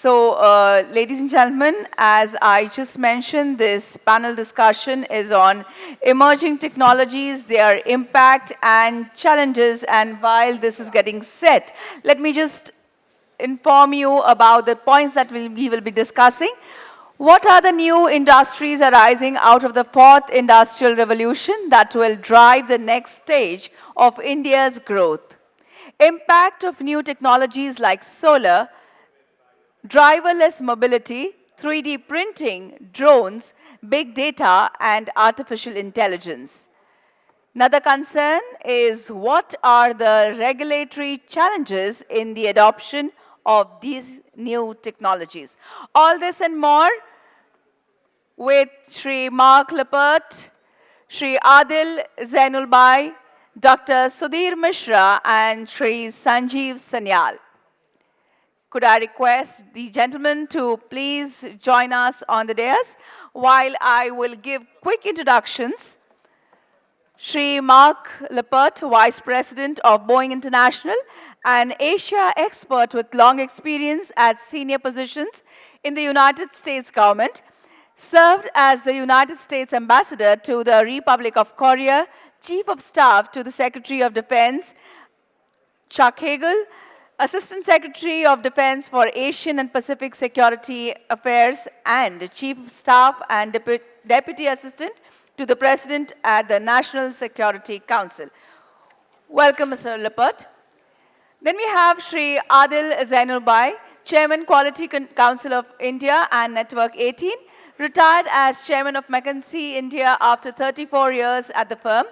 Ladies and gentlemen, as I just mentioned, this panel discussion is on emerging technologies, their impact and challenges. And while this is getting set, let me just inform you about the points that we will be discussing. What are the new industries arising out of the fourth industrial revolution that will drive the next stage of India's growth? Impact of new technologies like solar, driverless mobility, 3D printing, drones, big data, and artificial intelligence. Another concern is what are the regulatory challenges in the adoption of these new technologies. All this and more with Shri Lippert, Shri Adil Zainulbhai, Dr. Sudhir Mishra, and Shri Sanjeev Sanyal. Could I request the gentlemen to please join us on the dais while I will give quick introductions. Shri Lippert, Vice President of Boeing International, an Asia expert with long experience at senior positions in the United States government, served as the United States Ambassador to the Republic of Korea, Chief of Staff to the Secretary of Defense, Chuck Hagel, Assistant Secretary of Defense for Asian and Pacific Security Affairs, and Chief of Staff and Deputy Assistant to the President at the National Security Council. Welcome, Mr. Lippert. Then we have Shri Adil Zainulbhai, Chairman Quality Council of India and Network 18, retired as Chairman of McKinsey India after 34 years at the firm.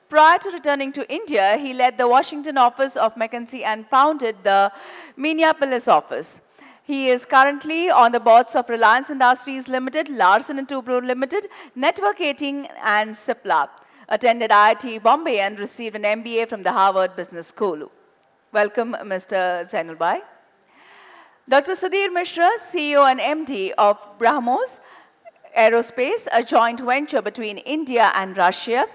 Prior to returning to India, he led the Washington office of McKinsey and founded the Minneapolis office. He is currently on the boards of Reliance Industries Limited, Larsen & Toubro Limited, Network 18 and Cipla. Attended IIT Bombay and received an MBA from the Harvard Business School. Welcome, Mr. Zainulbhai. Dr. Sudhir Mishra, CEO and MD of BrahMos, Aerospace, a joint venture between India and Russia.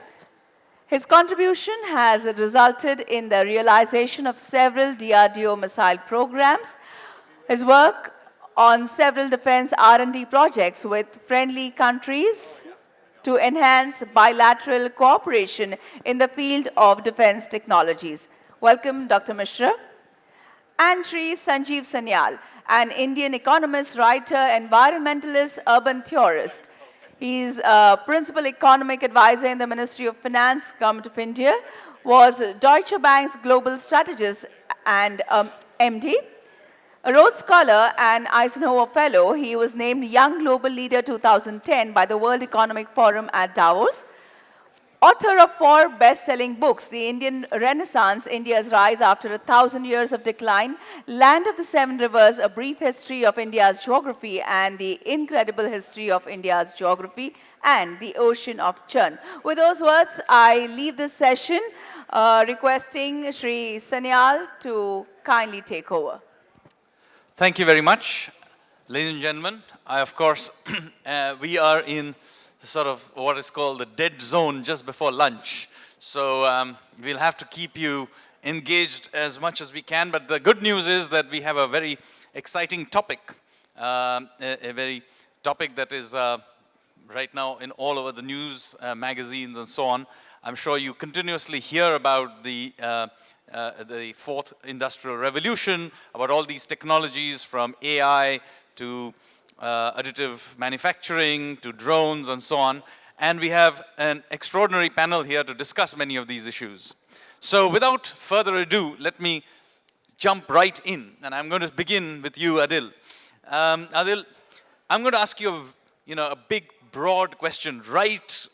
His contribution has resulted in the realization of several DRDO missile programs. His work on several defense R&D projects with friendly countries to enhance bilateral cooperation in the field of defense technologies. Welcome, Dr. Mishra. And Shri Sanjeev Sanyal, an Indian economist, writer, environmentalist, urban theorist. He is a principal economic advisor in the Ministry of Finance, Government of India, was Deutsche Bank's global strategist and MD. A Rhodes Scholar and Eisenhower Fellow, he was named Young Global Leader 2010 by the World Economic Forum at Davos. Author of 4 best-selling books, The Indian Renaissance, India's Rise After 1,000 Years of Decline, Land of the Seven Rivers, A Brief History of India's Geography, and The Incredible History of India's Geography, and The Ocean of Churn. With those words, I leave this session requesting Shri Sanyal to kindly take over. Thank you very much. Ladies and gentlemen, of course, we are in sort of what is called the dead zone just before lunch. So we'll have to keep you engaged as much as we can. But the good news is that we have a very exciting topic, a very topic that is right now in all over the news, magazines and so on. I'm sure you continuously hear about the fourth industrial revolution, about all these technologies from AI to additive manufacturing, to drones and so on. And we have an extraordinary panel here to discuss many of these issues. So without further ado, let me jump right in. And I'm going to begin with you, Adil. Adil, I'm going to ask you a big, broad question, right,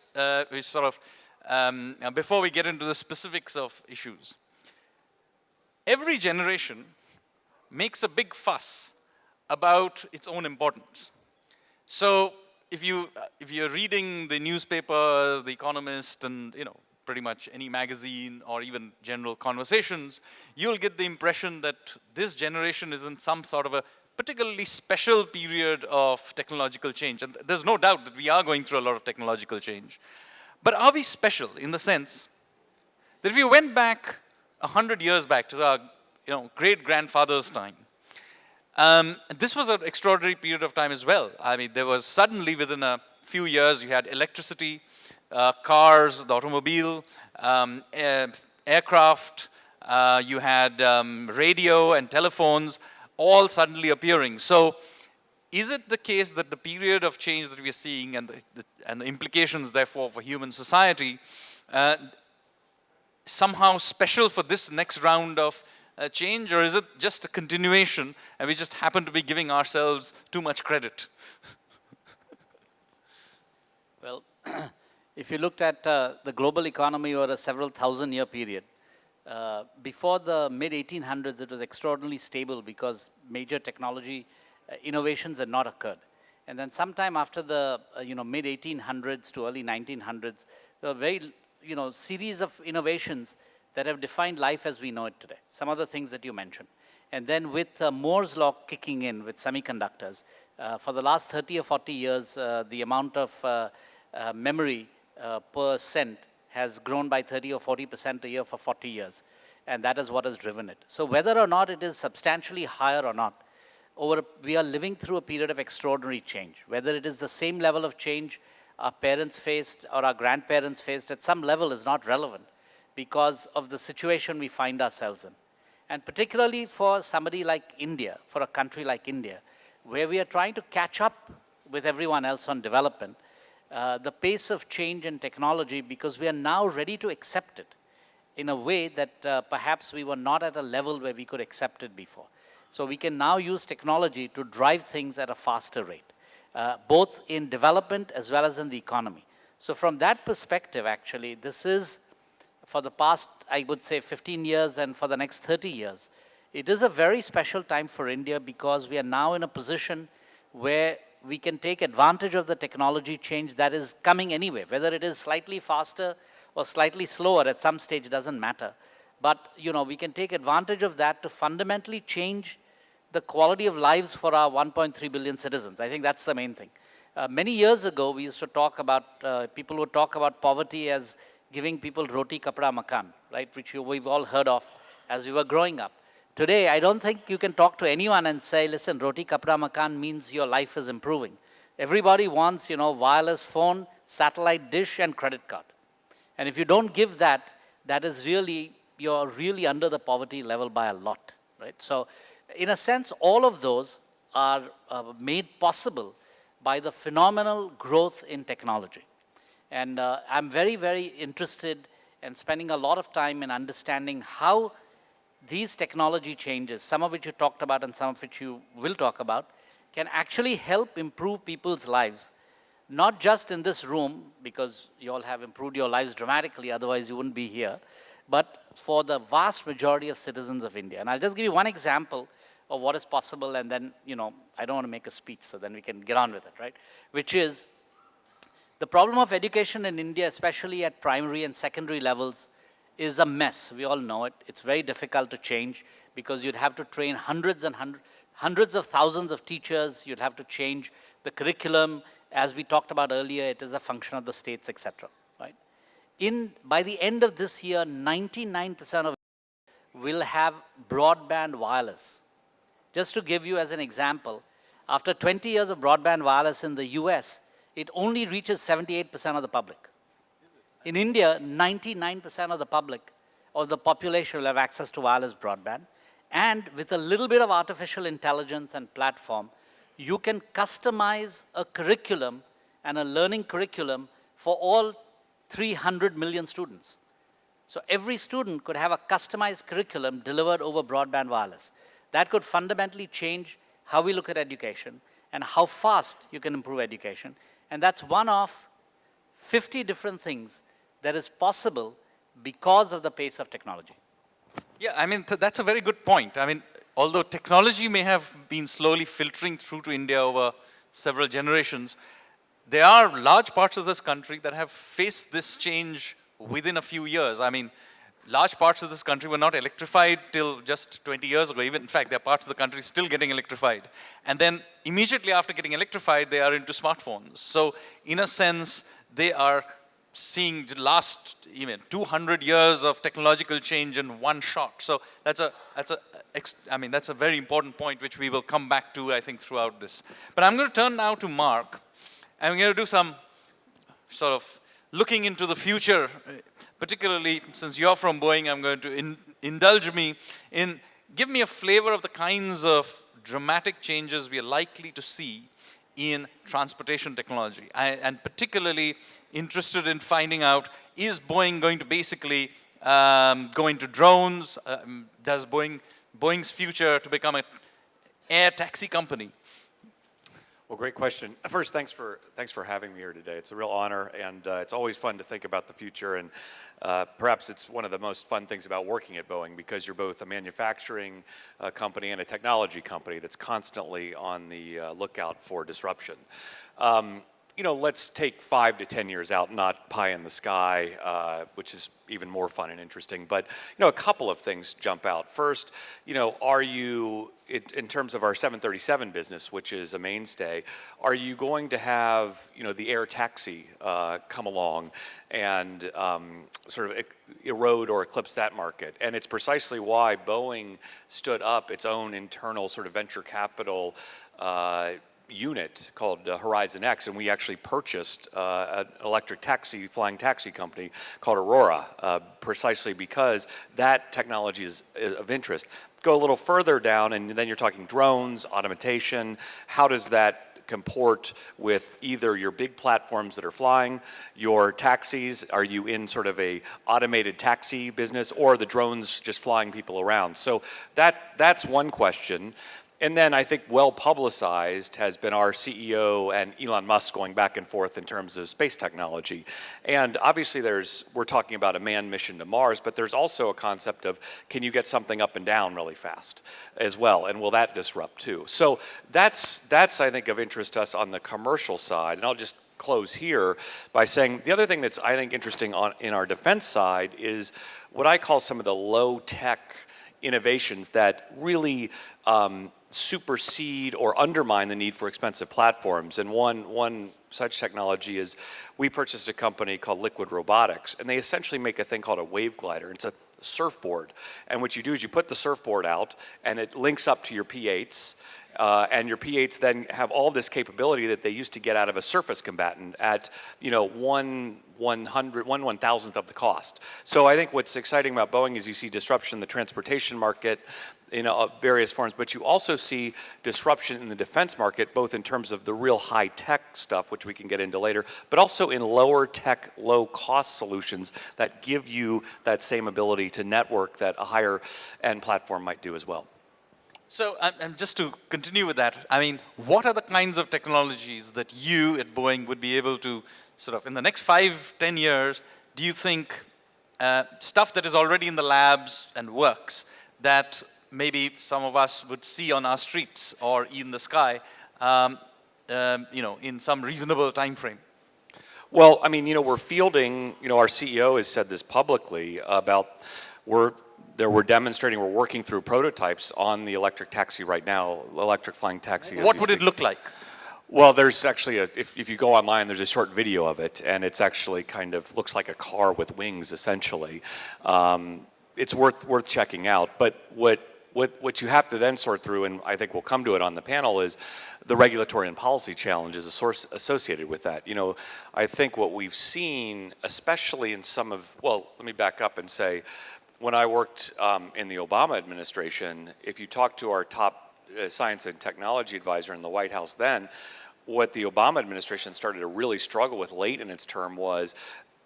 which sort of, before we get into the specifics of issues. Every generation makes a big fuss about its own importance. So if you're reading the newspapers, The Economist, and pretty much any magazine or even general conversations, you'll get the impression that this generation is in some sort of a particularly special period of technological change. And there's no doubt that we are going through a lot of technological change. But are we special in the sense that if you went back 100 years back to our great-grandfather's time, This was an extraordinary period of time as well. I mean, there was suddenly within a few years, you had electricity, cars, the automobile, aircraft, you had radio and telephones, all suddenly appearing. So is it the case that the period of change that we are seeing and the implications, therefore, for human society, somehow special for this next round of change, or is it just a continuation and we just happen to be giving ourselves too much credit? Well, if you looked at the global economy over a several thousand-year period, before the mid-1800s, it was extraordinarily stable because major technology innovations had not occurred. And then sometime after the mid-1800s to early 1900s, there were very series of innovations that have defined life as we know it today. Some of the things that you mentioned. And then with Moore's law kicking in with semiconductors, for the last 30 or 40 years, the amount of memory per cent has grown by 30 or 40% a year for 40 years. And that is what has driven it. So whether or not it is substantially higher or not, we are living through a period of extraordinary change. Whether it is the same level of change our parents faced or our grandparents faced at some level is not relevant because of the situation we find ourselves in. And particularly for somebody like India, for a country like India, where we are trying to catch up with everyone else on development, the pace of change and technology, because we are now ready to accept it in a way that perhaps we were not at a level where we could accept it before. So we can now use technology to drive things at a faster rate, both in development as well as in the economy. So from that perspective, actually, this is, for the past, I would say, 15 years and for the next 30 years, it is a very special time for India because we are now in a position where we can take advantage of the technology change that is coming anyway, whether it is slightly faster or slightly slower at some stage, doesn't matter. But, we can take advantage of that to fundamentally change the quality of lives for our 1.3 billion citizens. I think that's the main thing. Many years ago, we used to talk about, people would talk about poverty as giving people roti, kapda, makan, right, which we've all heard of as we were growing up. Today, I don't think you can talk to anyone and say, listen, roti, kapda, makan means your life is improving. Everybody wants, wireless phone, satellite dish, and credit card. And if you don't give that, that is really, you're really under the poverty level by a lot, right? So, in a sense, all of those are made possible by the phenomenal growth in technology. And I'm very, very interested in spending a lot of time in understanding how these technology changes, some of which you talked about and some of which you will talk about, can actually help improve people's lives, not just in this room, because you all have improved your lives dramatically, otherwise you wouldn't be here, but for the vast majority of citizens of India. And I'll just give you one example of what is possible, and then, I don't want to make a speech, so then we can get on with it, right? Which is, the problem of education in India, especially at primary and secondary levels, is a mess. We all know it. It's very difficult to change because you'd have to train hundreds of thousands of teachers. You'd have to change the curriculum. As we talked about earlier, it is a function of the states, etc. Right? By the end of this year, 99% of will have broadband wireless. Just to give you as an example, after 20 years of broadband wireless in the US, it only reaches 78% of the public. In India, 99% of the public or the population will have access to wireless broadband. And with a little bit of artificial intelligence and platform, you can customize a curriculum and a learning curriculum for all 300 million students. So every student could have a customized curriculum delivered over broadband wireless. That could fundamentally change how we look at education and how fast you can improve education. And that's one of 50 different things that is possible because of the pace of technology. Yeah, I mean, that's a very good point. I mean, although technology may have been slowly filtering through to India over several generations, there are large parts of this country that have faced this change within a few years. I mean, large parts of this country were not electrified till just 20 years ago. Even, in fact, there are parts of the country still getting electrified. And then immediately after getting electrified, they are into smartphones. So in a sense, they are seeing the last even 200 years of technological change in one shot. So that's a very important point which we will come back to, I think, throughout this. But I'm going to turn now to Mark. I'm going to do some sort of looking into the future, particularly since you're from Boeing. I'm going to indulge me in, give me a flavor of the kinds of dramatic changes we are likely to see in transportation technology. And particularly interested in finding out, is Boeing going to basically go into drones? Does Boeing's future to become an air taxi company? Well, great question. First, thanks for having me here today. It's a real honor, and it's always fun to think about the future. And perhaps it's one of the most fun things about working at Boeing, because you're both a manufacturing company and a technology company that's constantly on the lookout for disruption. Let's take 5 to 10 years out, not pie in the sky, which is even more fun and interesting. But, a couple of things jump out. First, are you, in terms of our 737 business, which is a mainstay, are you going to have, the air taxi come along and sort of erode or eclipse that market? And it's precisely why Boeing stood up its own internal sort of venture capital unit called Horizon X, and we actually purchased an electric taxi, flying taxi company called Aurora, precisely because that technology is of interest. Go a little further down, and then you're talking drones, automation. How does that comport with either your big platforms that are flying, your taxis? Are you in sort of a automated taxi business, or the drones just flying people around? So that's one question. And then I think well publicized has been our CEO and Elon Musk going back and forth in terms of space technology. And obviously we're talking about a manned mission to Mars, but there's also a concept of, can you get something up and down really fast as well? And will that disrupt too? So that's I think of interest to us on the commercial side. And I'll just close here by saying the other thing that's I think interesting in our defense side is what I call some of the low tech innovations that really supersede or undermine the need for expensive platforms. And one such technology is, we purchased a company called Liquid Robotics, and they essentially make a thing called a wave glider. It's a surfboard. And what you do is you put the surfboard out, and it links up to your P8s, and your P8s then have all this capability that they used to get out of a surface combatant at, 1/1000th of the cost. So I think what's exciting about Boeing is you see disruption in the transportation market in various forms, but you also see disruption in the defense market, both in terms of the real high-tech stuff, which we can get into later, but also in lower-tech, low-cost solutions that give you that same ability to network that a higher-end platform might do as well. So, and just to continue with that, I mean, what are the kinds of technologies that you at Boeing would be able to sort of, in the next 5, 10 years, do you think stuff that is already in the labs and works that maybe some of us would see on our streets or in the sky, in some reasonable time frame? Well, I mean, we're fielding, our CEO has said this publicly about we're demonstrating, we're working through prototypes on the electric taxi right now, electric flying taxi. What would it look like? Well, there's actually if you go online, there's a short video of it, and it's actually kind of looks like a car with wings, essentially. It's worth checking out. But what you have to then sort through, and I think we'll come to it on the panel, is the regulatory and policy challenges associated with that. I think what we've seen, especially in some of, well, let me back up and say, when I worked in the Obama administration, if you talk to our top science and technology advisor in the White House then, what the Obama administration started to really struggle with late in its term was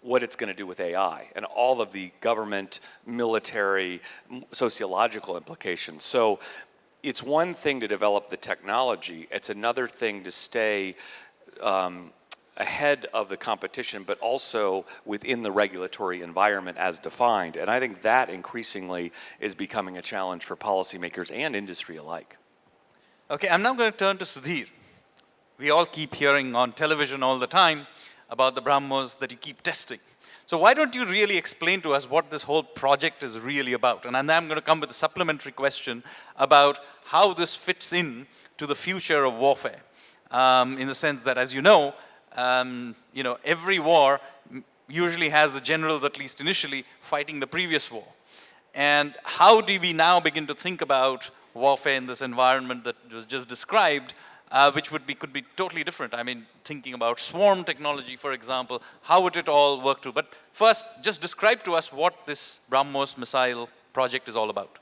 what it's going to do with AI and all of the government, military, sociological implications. So it's one thing to develop the technology, it's another thing to stay ahead of the competition, but also within the regulatory environment as defined. And I think that increasingly is becoming a challenge for policymakers and industry alike. Okay, I'm now going to turn to Sudhir. We all keep hearing on television all the time about the BrahMos that you keep testing. So why don't you really explain to us what this whole project is really about? And then I'm going to come with a supplementary question about how this fits in to the future of warfare. In the sense that, as you know, every war usually has the generals, at least initially, fighting the previous war. And how do we now begin to think about warfare in this environment that was just described, which could be totally different? I mean, thinking about swarm technology, for example, how would it all work through? But first, just describe to us what this BrahMos missile project is all about.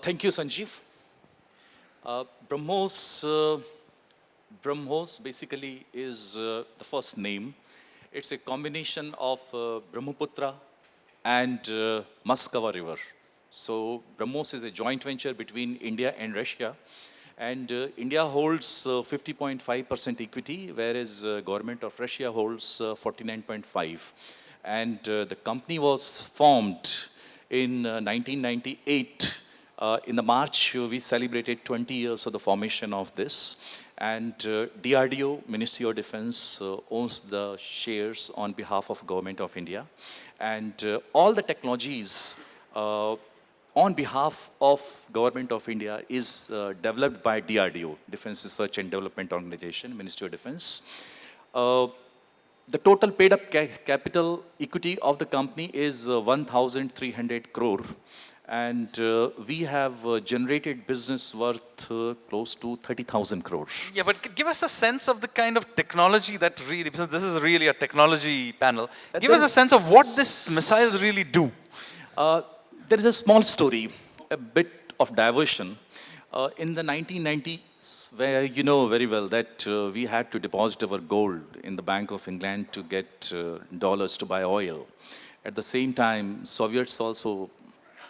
Thank you, Sanjeev. BrahMos basically is the first name. It's a combination of Brahmaputra and Muskava River. So BrahMos is a joint venture between India and Russia. And India holds 50.5% equity, whereas government of Russia holds 49.5. And the company was formed in 1998. In the March, we celebrated 20 years of the formation of this. And DRDO, Ministry of Defense, owns the shares on behalf of Government of India. And all the technologies on behalf of Government of India is developed by DRDO, Defense Research and Development Organization, Ministry of Defense. The total paid up capital equity of the company is 1,300 crore. And we have generated business worth close to 30,000 crores. Yeah, but give us a sense of the kind of technology that really, because this is really a technology panel, give us a sense of what these missiles really do. There is a small story, a bit of diversion. In the 1990s, where you know very well that we had to deposit our gold in the Bank of England to get dollars to buy oil. At the same time, Soviets also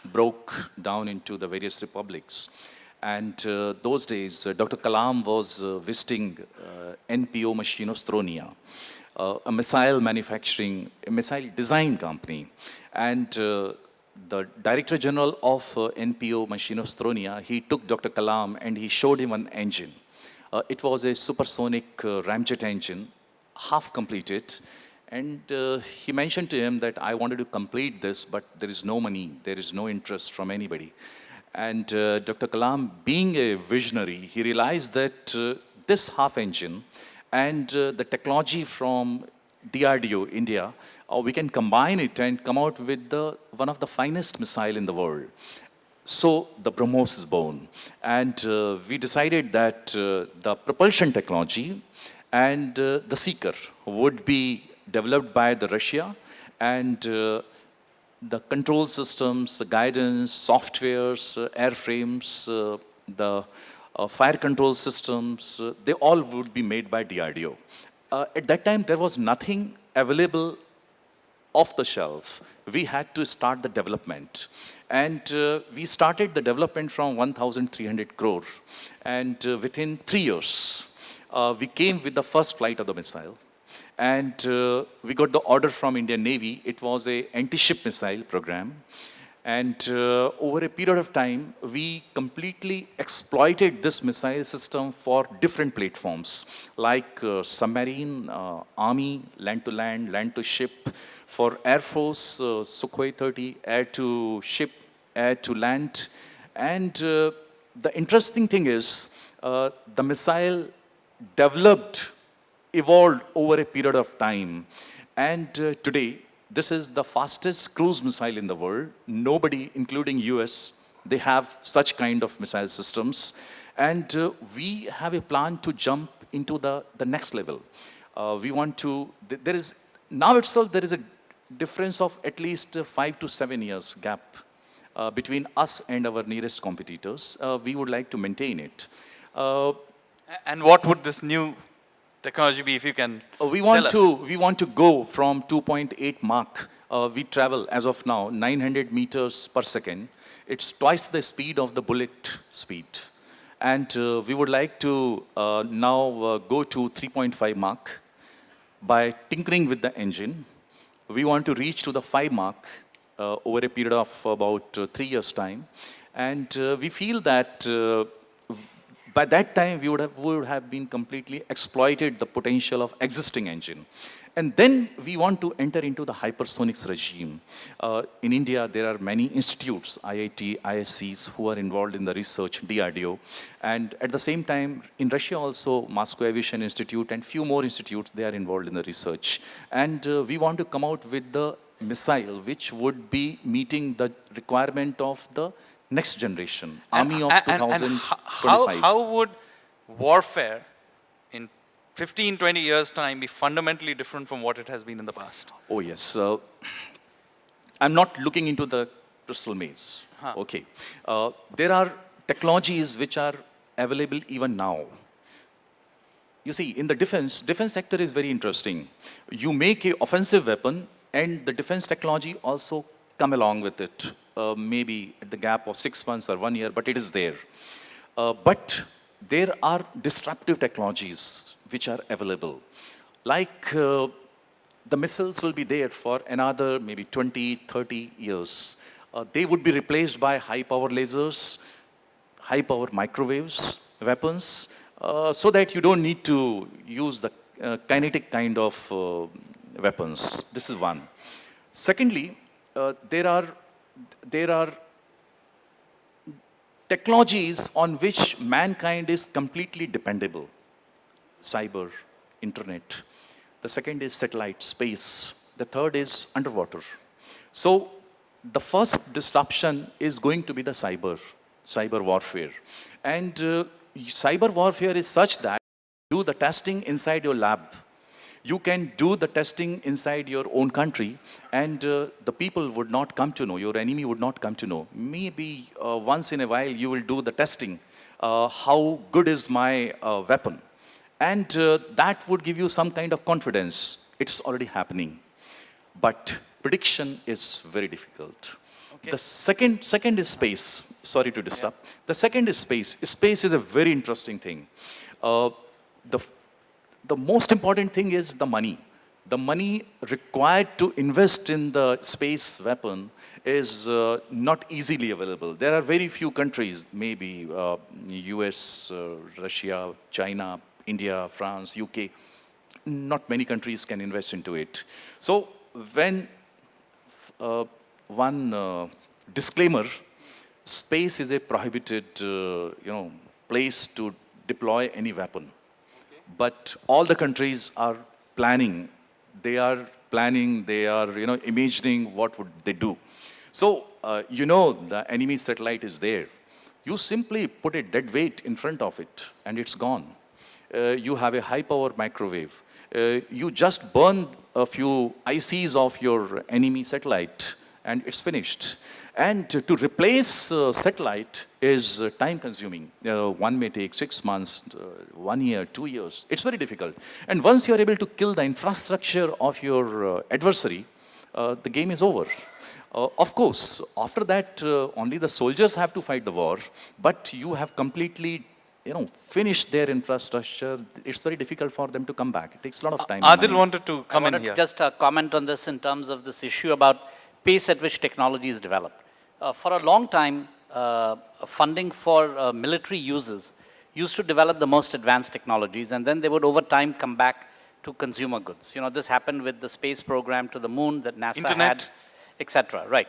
broke down into the various republics. And those days, Dr. Kalam was visiting NPO Machinostronia, a missile manufacturing, a missile design company. And the Director General of NPO Machinostronia, he took Dr. Kalam and he showed him an engine. It was a supersonic ramjet engine, half completed. And he mentioned to him that I wanted to complete this, but there is no money, there is no interest from anybody. And Dr. Kalam, being a visionary, he realized that this half engine and the technology from DRDO, India, we can combine it and come out with one of the finest missile in the world. So the BrahMos is born. And we decided that the propulsion technology and the seeker would be developed by the Russia, and the control systems, the guidance, softwares, airframes, the fire control systems, they all would be made by DRDO. At that time, there was nothing available off the shelf. We had to start the development. And we started the development from 1,300 crore. And within 3 years, we came with the first flight of the missile. And we got the order from Indian Navy. It was a anti-ship missile program. And over a period of time, we completely exploited this missile system for different platforms, like submarine, army, land-to-land, land-to-ship. For Air Force, Sukhoi 30, air-to-ship, air-to-land. And the interesting thing is, the missile evolved over a period of time. And today, this is the fastest cruise missile in the world. Nobody, including US, they have such kind of missile systems. And we have a plan to jump into the next level. We want to, now itself there is a difference of at least 5 to 7 years gap between us and our nearest competitors. We would like to maintain it. And what would this new technology be, if you can we want to go from 2.8 Mach. We travel, as of now, 900 meters per second. It's twice the speed of the bullet speed. And we would like to now go to 3.5 Mach by tinkering with the engine. We want to reach to the 5 Mach over a period of about 3 years' time. And we feel that by that time, we would have been completely exploited the potential of existing engine. And then we want to enter into the hypersonics regime. In India, there are many institutes, IIT, ISCs, who are involved in the research, DRDO. And at the same time, in Russia also, Moscow Aviation Institute and few more institutes, they are involved in the research. And we want to come out with the missile which would be meeting the requirement of the next generation, Army of 2025. How would warfare in 15, 20 years' time be fundamentally different from what it has been in the past? Oh, yes. I'm not looking into the crystal maze. Okay. There are technologies which are available even now. You see, in the defense sector is very interesting. You make an offensive weapon, and the defense technology also come along with it, maybe at the gap of 6 months or 1 year, but it is there. But there are disruptive technologies which are available. Like the missiles will be there for another maybe 20, 30 years. They would be replaced by high-power lasers, high-power microwaves, weapons, so that you don't need to use the kinetic kind of weapons. This is one. Secondly, there are technologies on which mankind is completely dependable. Cyber, internet. The second is satellite, space. The third is underwater. So the first disruption is going to be the cyber warfare. And cyber warfare is such that you do the testing inside your lab. You can do the testing inside your own country, and the people would not come to know, your enemy would not come to know. Maybe once in a while you will do the testing, how good is my weapon. And that would give you some kind of confidence. It's already happening. But prediction is very difficult. Okay. The second is space. Sorry to disturb. Yeah. The second is space. Space is a very interesting thing. The most important thing is the money. The money required to invest in the space weapon is not easily available. There are very few countries, maybe US, Russia, China, India, France, UK. Not many countries can invest into it. So when one disclaimer, space is a prohibited place to deploy any weapon. But all the countries are planning. They are imagining what would they do. So, the enemy satellite is there. You simply put a dead weight in front of it, and it's gone. You have a high-power microwave. You just burn a few ICs of your enemy satellite, and it's finished. And to replace satellite is time-consuming. One may take 6 months, 1 year, 2 years. It's very difficult. And once you're able to kill the infrastructure of your adversary, the game is over. Of course, after that, only the soldiers have to fight the war, but you have completely finished their infrastructure. It's very difficult for them to come back. It takes a lot of time. Adil wanted to come in here. I wanted to just comment on this in terms of this issue about pace at which technology is developed. For a long time, funding for military users used to develop the most advanced technologies, and then they would over time come back to consumer goods. This happened with the space program to the moon that NASA had, etc. Right.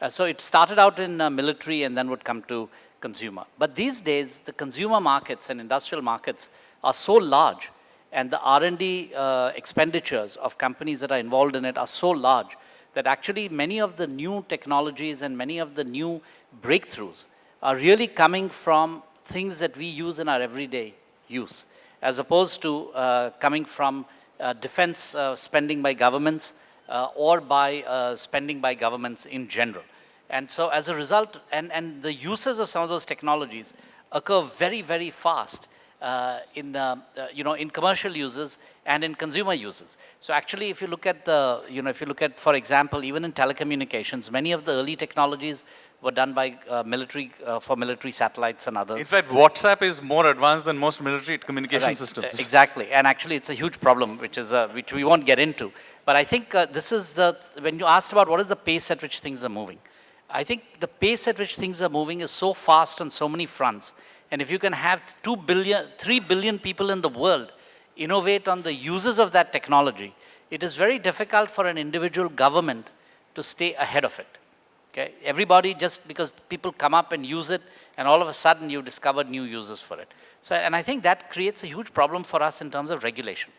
So it started out in military and then would come to consumer. But these days, the consumer markets and industrial markets are so large, and the R&D expenditures of companies that are involved in it are so large that actually many of the new technologies and many of the new breakthroughs are really coming from things that we use in our everyday use, as opposed to coming from defense spending by governments or by spending by governments in general. And so as a result, and the uses of some of those technologies occur very, very fast in commercial uses and in consumer uses. So actually, if you look at, for example, even in telecommunications, many of the early technologies were done by for military satellites and others. In fact, WhatsApp is more advanced than most military communication systems. Exactly, and actually it's a huge problem, which we won't get into. But I think this is when you asked about what is the pace at which things are moving, I think the pace at which things are moving is so fast on so many fronts. And if you can have 3 billion people in the world innovate on the uses of that technology, it is very difficult for an individual government to stay ahead of it. Okay? Everybody, just because people come up and use it, and all of a sudden you discover new uses for it. So, and I think that creates a huge problem for us in terms of regulation.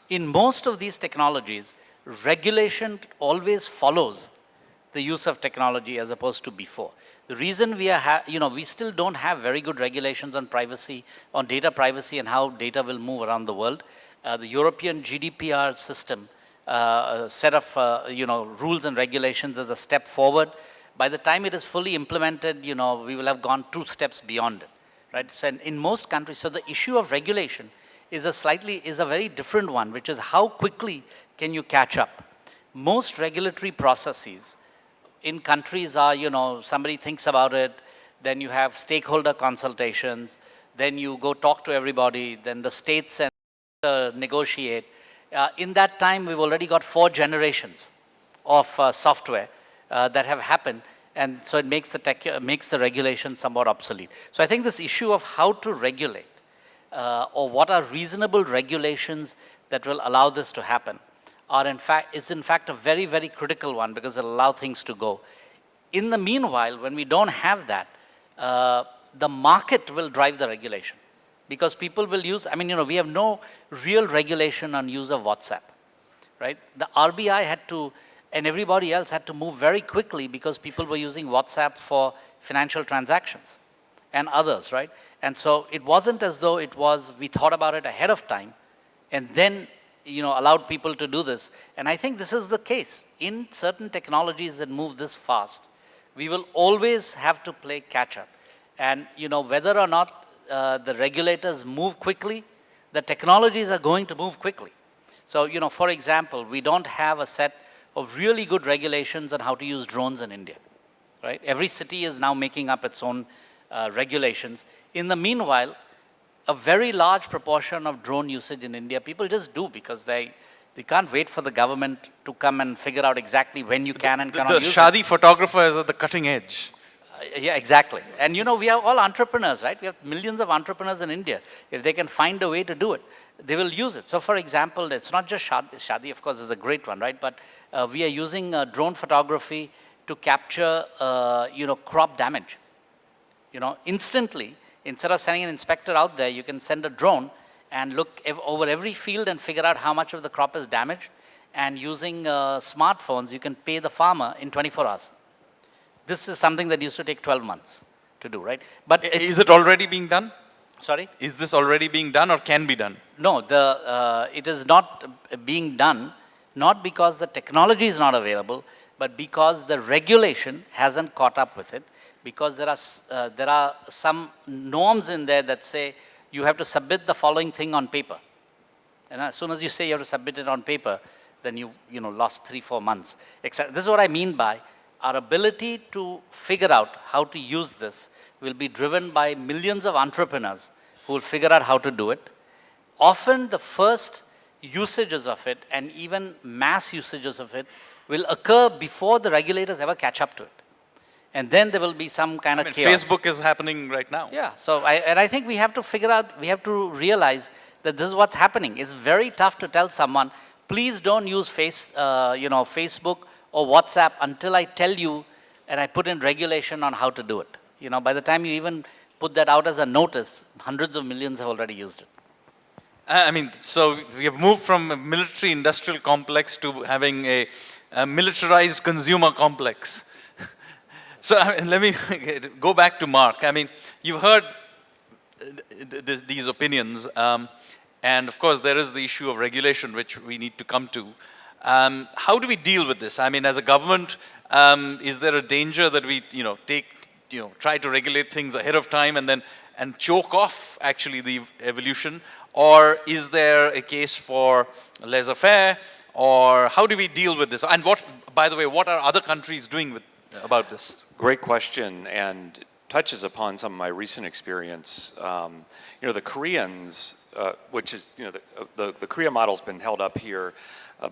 In most of these technologies, regulation always follows the use of technology as opposed to before. The reason we are, we still don't have very good regulations on privacy, on data privacy and how data will move around the world. The European GDPR system, set of, rules and regulations is a step forward. By the time it is fully implemented, we will have gone 2 steps beyond it, right? So in most countries, so the issue of regulation is a very different one, which is how quickly can you catch up? Most regulatory processes in countries are, somebody thinks about it, then you have stakeholder consultations, then you go talk to everybody, then the states and negotiate. In that time, we've already got 4 generations of software that have happened, and so it makes the regulation somewhat obsolete. So I think this issue of how to regulate, or what are reasonable regulations that will allow this to happen, is in fact a very, very critical one, because it'll allow things to go. In the meanwhile, when we don't have that, the market will drive the regulation, because people will use, we have no real regulation on use of WhatsApp, right? The RBI had to, and everybody else had to move very quickly because people were using WhatsApp for financial transactions and others, right? And so it wasn't as though we thought about it ahead of time and then allowed people to do this. And I think this is the case. In certain technologies that move this fast, we will always have to play catch up. And whether or not the regulators move quickly, the technologies are going to move quickly. So, for example, we don't have a set of really good regulations on how to use drones in India, right? Every city is now making up its own regulations. In the meanwhile, a very large proportion of drone usage in India, people just do because they can't wait for the government to come and figure out exactly when you can and cannot use it. The Shadi photographer is at the cutting edge. Yeah, exactly. And we are all entrepreneurs, right? We have millions of entrepreneurs in India. If they can find a way to do it, they will use it. So for example, it's not just Shadi. Shadi, of course, is a great one, right? But we are using drone photography to capture, crop damage. Instantly, instead of sending an inspector out there, you can send a drone and look over every field and figure out how much of the crop is damaged. And using smartphones, you can pay the farmer in 24 hours. This is something that used to take 12 months to do, right? But is it already being done? Sorry? Is this already being done or can be done? No, it is not being done, not because the technology is not available, but because the regulation hasn't caught up with it. Because there are some norms in there that say you have to submit the following thing on paper. And as soon as you say you have to submit it on paper, then you lost 3-4 months. This is what I mean by our ability to figure out how to use this will be driven by millions of entrepreneurs who will figure out how to do it. Often the first usages of it and even mass usages of it will occur before the regulators ever catch up to it. And then there will be some kind of chaos. Facebook is happening right now. Yeah, so I think we have to realize that this is what's happening. It's very tough to tell someone, please don't use Facebook or WhatsApp until I tell you and I put in regulation on how to do it. By the time you even put that out as a notice, hundreds of millions have already used it. So we have moved from a military industrial complex to having a militarized consumer complex. So let me go back to Mark. You've heard these opinions, and of course there is the issue of regulation which we need to come to. How do we deal with this? As a government, is there a danger that we try to regulate things ahead of time and choke off actually the evolution? Or is there a case for laissez-faire? Or how do we deal with this? And by the way, what are other countries doing about this? Great question, and touches upon some of my recent experience. The Koreans, which is, the Korea model's been held up here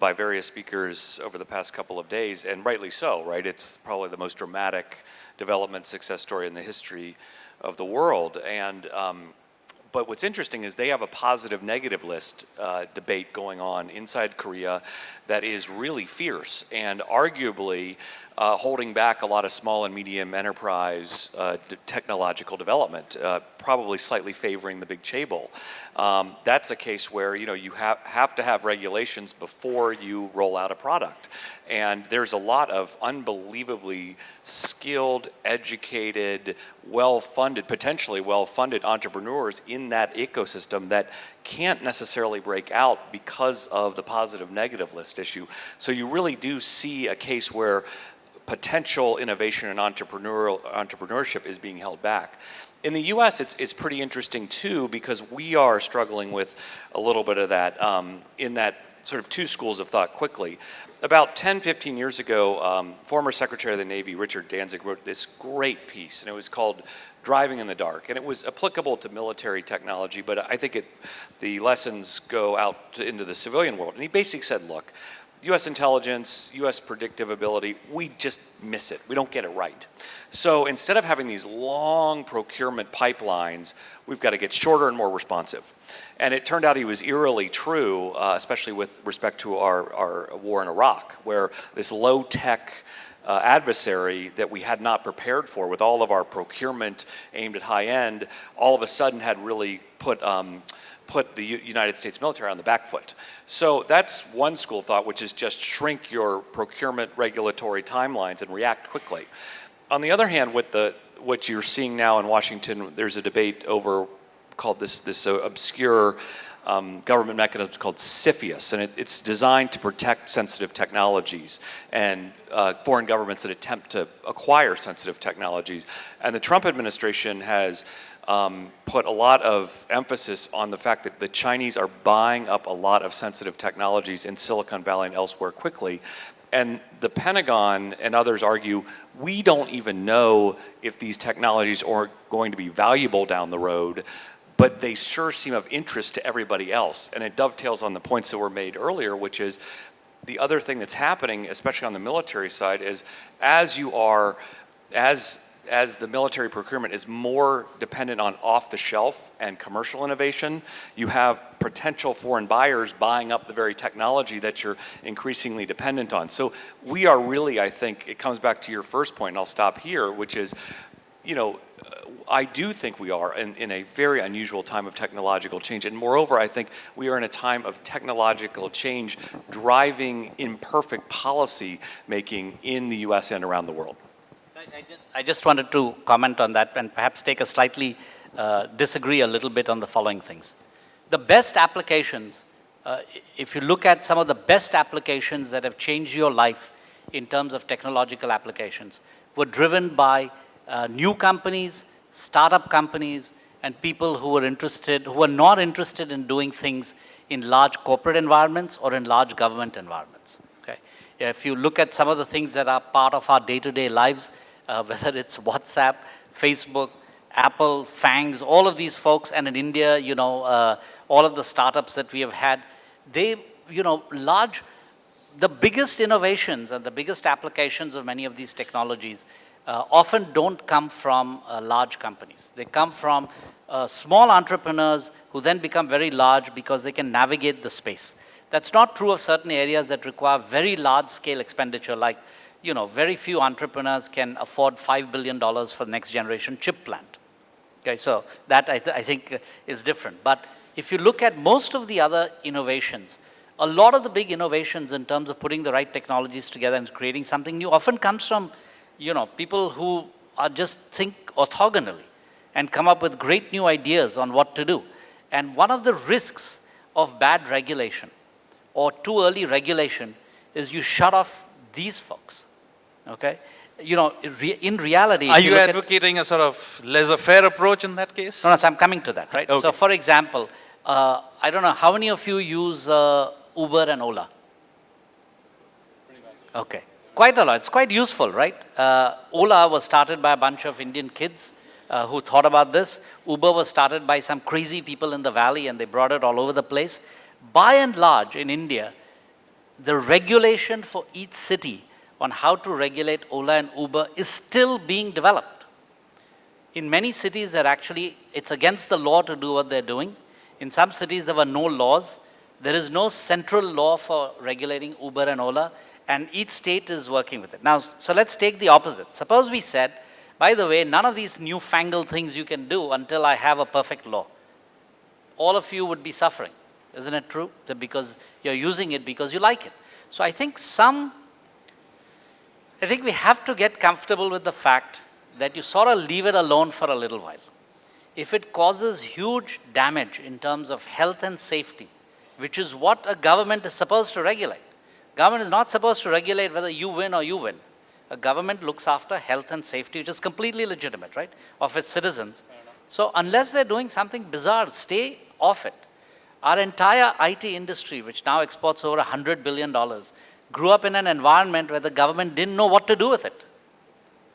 by various speakers over the past couple of days, and rightly so, right? It's probably the most dramatic development success story in the history of the world. And But what's interesting is they have a positive negative list debate going on inside Korea that is really fierce and arguably holding back a lot of small and medium enterprise technological development, probably slightly favoring the big chaebol. That's a case where you have to have regulations before you roll out a product. And there's a lot of unbelievably skilled, educated, well-funded, potentially well-funded entrepreneurs in that ecosystem that can't necessarily break out because of the positive negative list issue. So you really do see a case where potential innovation and entrepreneurship is being held back. In the US, it's pretty interesting too, because we are struggling with a little bit of that, in that sort of two schools of thought quickly. About 10, 15 years ago, former Secretary of the Navy, Richard Danzig, wrote this great piece, and it was called Driving in the Dark. And it was applicable to military technology, but I think the lessons go out into the civilian world. And he basically said, look, US intelligence, US predictive ability, we just miss it. We don't get it right. So instead of having these long procurement pipelines, we've got to get shorter and more responsive. And it turned out he was eerily true, especially with respect to our war in Iraq, where this low-tech adversary that we had not prepared for with all of our procurement aimed at high end, all of a sudden had really put the United States military on the back foot. So that's one school of thought, which is just shrink your procurement regulatory timelines and react quickly. On the other hand, with what you're seeing now in Washington, there's a debate over called this obscure government mechanism called CFIUS, and it's designed to protect sensitive technologies and foreign governments that attempt to acquire sensitive technologies. And the Trump administration has put a lot of emphasis on the fact that the Chinese are buying up a lot of sensitive technologies in Silicon Valley and elsewhere quickly. And the Pentagon and others argue, we don't even know if these technologies are going to be valuable down the road, but they sure seem of interest to everybody else. And it dovetails on the points that were made earlier, which is the other thing that's happening, especially on the military side, is as the military procurement is more dependent on off-the-shelf and commercial innovation, you have potential foreign buyers buying up the very technology that you're increasingly dependent on. So we are really, I think, it comes back to your first point, and I'll stop here, which is, I do think we are in a very unusual time of technological change. And moreover, I think we are in a time of technological change driving imperfect policy making in the US and around the world. I just wanted to comment on that and perhaps take a slightly disagree a little bit on the following things. The best applications, if you look at some of the best applications that have changed your life in terms of technological applications, were driven by new companies, startup companies, and people who were not interested in doing things in large corporate environments or in large government environments. Okay? If you look at some of the things that are part of our day-to-day lives, whether it's WhatsApp, Facebook, Apple, FANGs, all of these folks, and in India, all of the startups that we have had, they, the biggest innovations and the biggest applications of many of these technologies often don't come from large companies. They come from small entrepreneurs who then become very large because they can navigate the space. That's not true of certain areas that require very large-scale expenditure, like, very few entrepreneurs can afford $5 billion for the next generation chip plant. Okay, so that I think is different. But if you look at most of the other innovations, a lot of the big innovations in terms of putting the right technologies together and creating something new often comes from, people who are just think orthogonally and come up with great new ideas on what to do. And one of the risks of bad regulation or too early regulation is you shut off these folks. Okay? In reality... Are you advocating a sort of laissez-faire approach in that case? No, so I'm coming to that, right? Okay. So for example, I don't know, how many of you use Uber and Ola? Okay. Quite a lot. It's quite useful, right? Ola was started by a bunch of Indian kids who thought about this. Uber was started by some crazy people in the valley, and they brought it all over the place. By and large, in India, the regulation for each city on how to regulate Ola and Uber is still being developed. In many cities, it's against the law to do what they're doing. In some cities, there were no laws. There is no central law for regulating Uber and Ola, and each state is working with it. Now, so let's take the opposite. Suppose we said, by the way, none of these newfangled things you can do until I have a perfect law. All of you would be suffering. Isn't it true? That because you're using it because you like it. So I think we have to get comfortable with the fact that you sort of leave it alone for a little while. If it causes huge damage in terms of health and safety, which is what a government is supposed to regulate. Government is not supposed to regulate whether you win or you win. A government looks after health and safety, which is completely legitimate, right, of its citizens. So unless they're doing something bizarre, stay off it. Our entire IT industry, which now exports over $100 billion, grew up in an environment where the government didn't know what to do with it.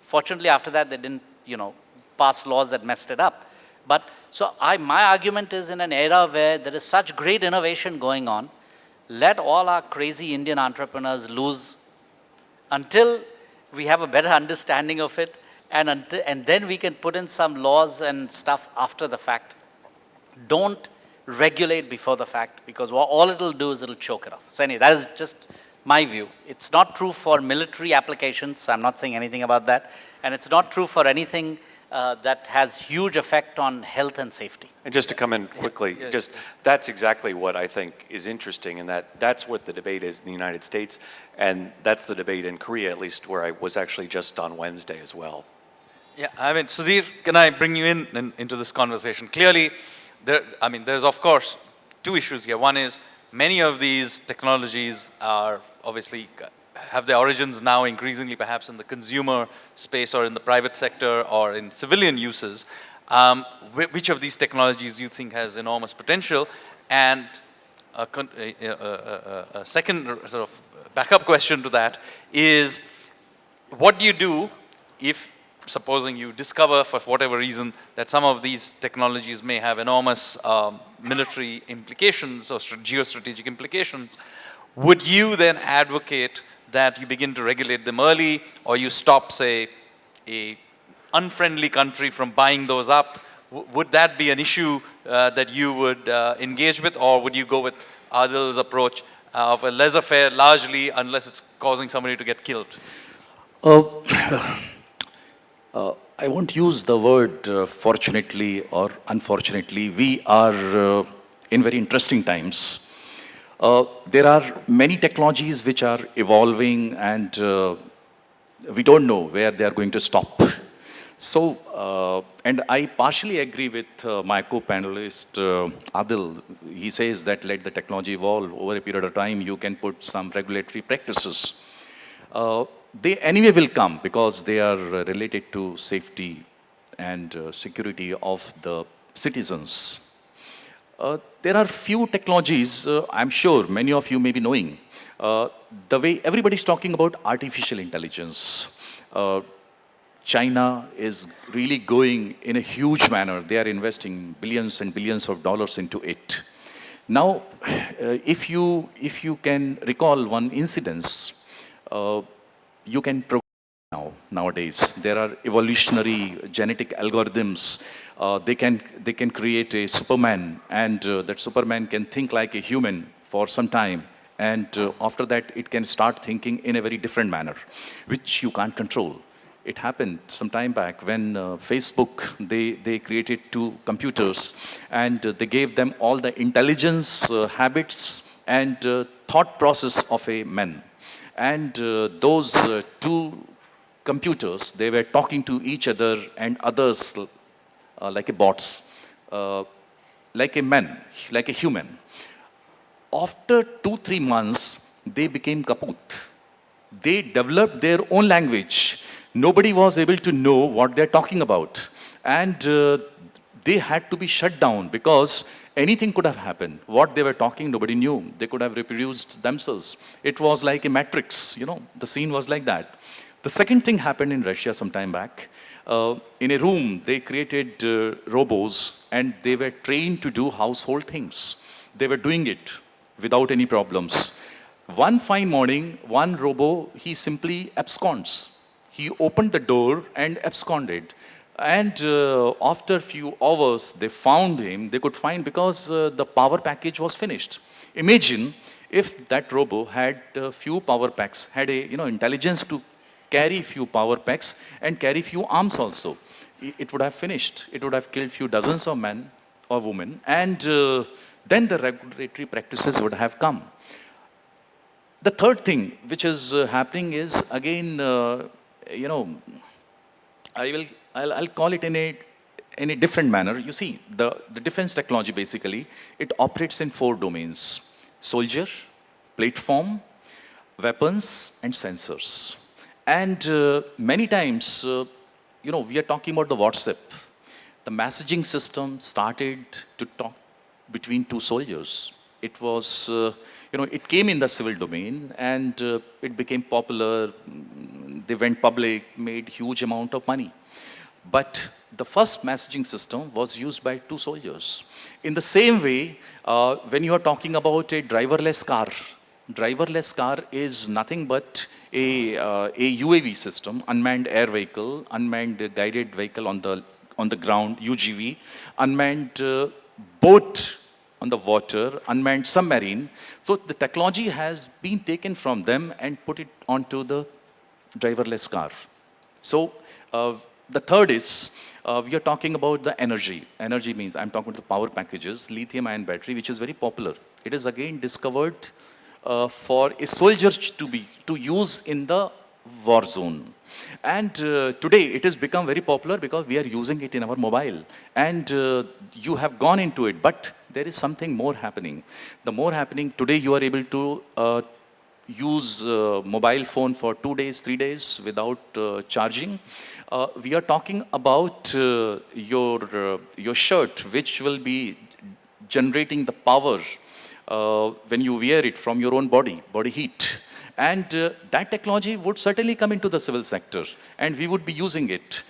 Fortunately, after that, they didn't, pass laws that messed it up. But my argument is, in an era where there is such great innovation going on, let all our crazy Indian entrepreneurs loose until we have a better understanding of it, and then we can put in some laws and stuff after the fact. Don't regulate before the fact, because all it'll do is it'll choke it off. So anyway, that is just my view. It's not true for military applications, so I'm not saying anything about that. And it's not true for anything that has huge effect on health and safety. And just to come in quickly, that's exactly what I think is interesting, and that's what the debate is in the United States, and that's the debate in Korea, at least where I was actually just on Wednesday as well. Yeah, Sudhir, can I bring you into this conversation? Clearly, there's of course two issues here. One is many of these technologies are obviously have their origins now increasingly perhaps in the consumer space or in the private sector or in civilian uses. Which of these technologies do you think has enormous potential? And a second sort of backup question to that is, what do you do if, supposing you discover for whatever reason that some of these technologies may have enormous military implications or geostrategic implications? Would you then advocate that you begin to regulate them early, or you stop, say, a unfriendly country from buying those up? Would that be an issue that you would engage with, or would you go with Adil's approach of a laissez-faire largely, unless it's causing somebody to get killed? I won't use the word fortunately or unfortunately. We are in very interesting times. There are many technologies which are evolving, and we don't know where they are going to stop. So, and I partially agree with my co-panelist, Adil. He says that let the technology evolve. Over a period of time, you can put some regulatory practices. They anyway will come because they are related to safety and security of the citizens. There are few technologies, I'm sure many of you may be knowing, the way everybody's talking about artificial intelligence. China is really going in a huge manner. They are investing billions and billions of dollars into it. Now, if you can recall one incident, you can program nowadays. There are evolutionary genetic algorithms. They can create a Superman, and that Superman can think like a human for some time, and after that it can start thinking in a very different manner, which you can't control. It happened some time back when Facebook, they created two computers, and they gave them all the intelligence, habits, and thought process of a man. And those two computers, they were talking to each other and others like a bots, like a man, like a human. After 2-3 months, they became kaput. They developed their own language. Nobody was able to know what they're talking about. And they had to be shut down because anything could have happened. What they were talking, nobody knew. They could have reproduced themselves. It was like a matrix, the scene was like that. The second thing happened in Russia some time back. In a room, they created robots, and they were trained to do household things. They were doing it without any problems. One fine morning, one robo, he simply absconds. He opened the door and absconded. And after few hours, they found him. They could find because the power package was finished. Imagine if that robo had a few power packs, had a intelligence to carry few power packs and carry few arms also. It would have finished. It would have killed few dozens of men or women, and then the regulatory practices would have come. The third thing which is happening is again, you know, I'll call it in a different manner. You see, the defense technology basically, it operates in 4 domains: soldier, platform, weapons, and sensors. And many times, we are talking about the WhatsApp. The messaging system started to talk between 2 soldiers. It was, it came in the civil domain and it became popular. They went public, made huge amount of money. But the first messaging system was used by 2 soldiers. In the same way, when you are talking about a driverless car is nothing but a UAV system, unmanned air vehicle, unmanned guided vehicle on the ground, UGV, unmanned boat on the water, unmanned submarine. So the technology has been taken from them and put it onto the driverless car. So the third is, we are talking about the energy. Energy means, I'm talking about the power packages, lithium-ion battery, which is very popular. It is again discovered for a soldier to use in the war zone. And today it has become very popular because we are using it in our mobile. And you have gone into it, but there is something more happening. The more happening, today you are able to use mobile phone for 2 days, 3 days without charging. We are talking about your shirt, which will be generating the power when you wear it from your own body heat. And that technology would certainly come into the civil sector, and we would be using it.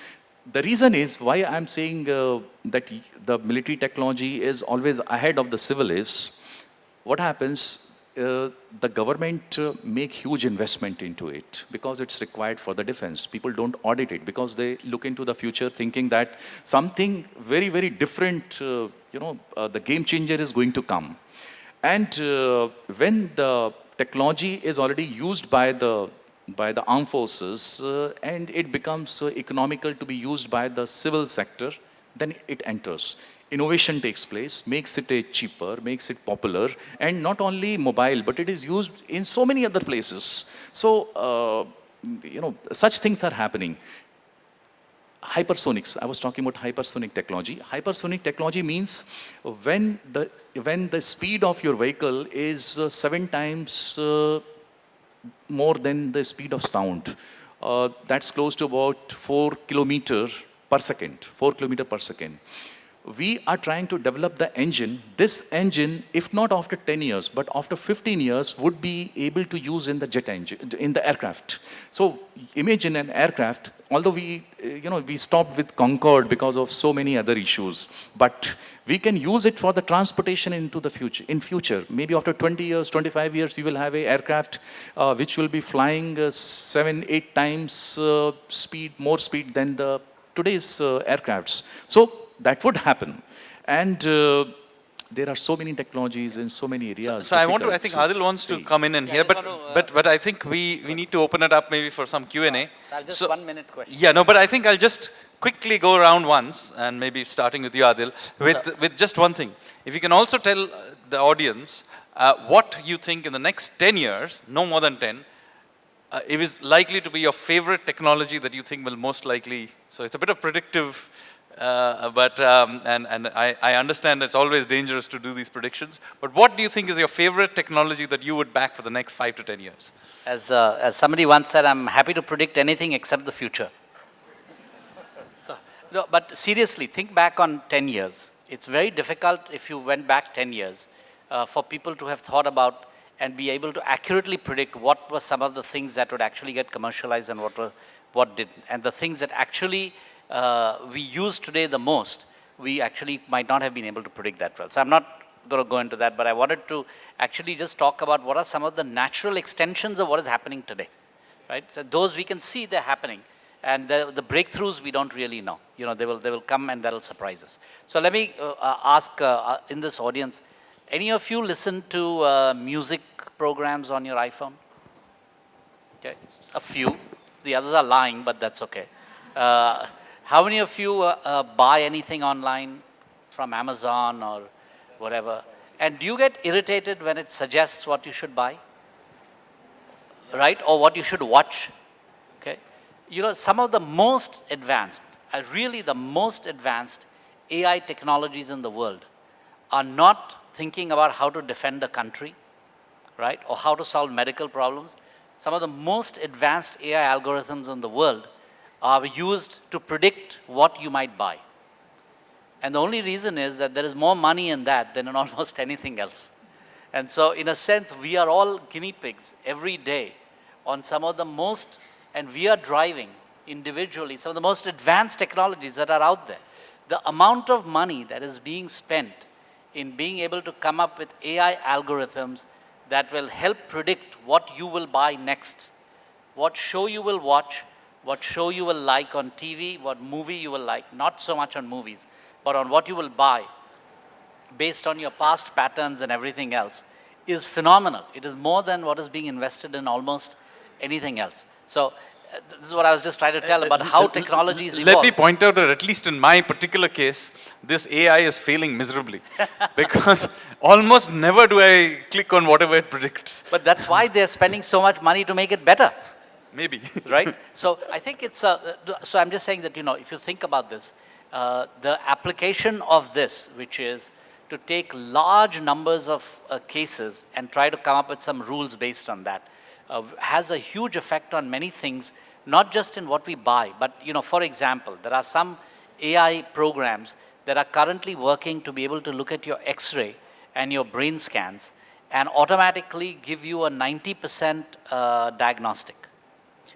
The reason is why I'm saying that the military technology is always ahead of the civil is, what happens, the government make huge investment into it because it's required for the defense. People don't audit it because they look into the future thinking that something very, very different, the game changer is going to come. And when the technology is already used by the armed forces and it becomes economical to be used by the civil sector, then it enters. Innovation takes place, makes it cheaper, makes it popular, and not only mobile, but it is used in so many other places. So, such things are happening. Hypersonics, I was talking about hypersonic technology. Hypersonic technology means when the speed of your vehicle is 7 times more than the speed of sound. That's close to about 4 kilometers per second, 4 kilometers per second. We are trying to develop the engine. This engine, if not after 10 years, but after 15 years, would be able to use in the jet engine, in the aircraft. So imagine an aircraft, although we stopped with Concorde because of so many other issues, but we can use it for the transportation into the future. In future, maybe after 20 years, 25 years, you will have an aircraft which will be flying 7-8 times more speed than the today's aircrafts. So that would happen. And there are so many technologies in so many areas. So I think Adil wants to come in and here, but I think we need to open it up maybe for some Q&A. So 1 minute question. Yeah, no, but I think I'll just quickly go around once, and maybe starting with you, Adil, with just one thing. If you can also tell the audience what you think in the next 10 years, no more than 10, it is likely to be your favorite technology that you think will most likely, so it's a bit of predictive, but I understand it's always dangerous to do these predictions. But what do you think is your favorite technology that you would back for the next 5 to 10 years? As somebody once said, I'm happy to predict anything except the future. So, no, but seriously, think back on 10 years. It's very difficult if you went back 10 years for people to have thought about and be able to accurately predict what were some of the things that would actually get commercialized and what didn't. And the things that actually we use today the most, we actually might not have been able to predict that well. So I'm not going to go into that, but I wanted to actually just talk about what are some of the natural extensions of what is happening today, right? So those we can see they're happening. And the breakthroughs we don't really know. You know, they will come and that'll surprise us. So let me ask in this audience, any of you listen to music programs on your iPhone? Okay, a few. The others are lying, but that's okay. How many of you buy anything online from Amazon or whatever? And do you get irritated when it suggests what you should buy? Right? Or what you should watch? Okay. You know, some of the most advanced, really the most advanced AI technologies in the world are not thinking about how to defend a country, right? Or how to solve medical problems. Some of the most advanced AI algorithms in the world are used to predict what you might buy. And the only reason is that there is more money in that than in almost anything else. And so in a sense, we are all guinea pigs every day on some of the most, and we are driving individually some of the most advanced technologies that are out there. The amount of money that is being spent in being able to come up with AI algorithms that will help predict what you will buy next, what show you will watch, what show you will like on TV, what movie you will like, not so much on movies, but on what you will buy based on your past patterns and everything else, is phenomenal. It is more than what is being invested in almost anything else. So this is what I was just trying to tell about how technologies evolve. Let me point out that at least in my particular case, this AI is failing miserably because almost never do I click on whatever it predicts. But that's why they're spending so much money to make it better. Maybe. Right? So I think it's so I'm just saying that, you know, if you think about this, the application of this, which is to take large numbers of cases and try to come up with some rules based on that, has a huge effect on many things, not just in what we buy, but, you know, for example, there are some AI programs that are currently working to be able to look at your X-ray and your brain scans and automatically give you a 90% diagnostic,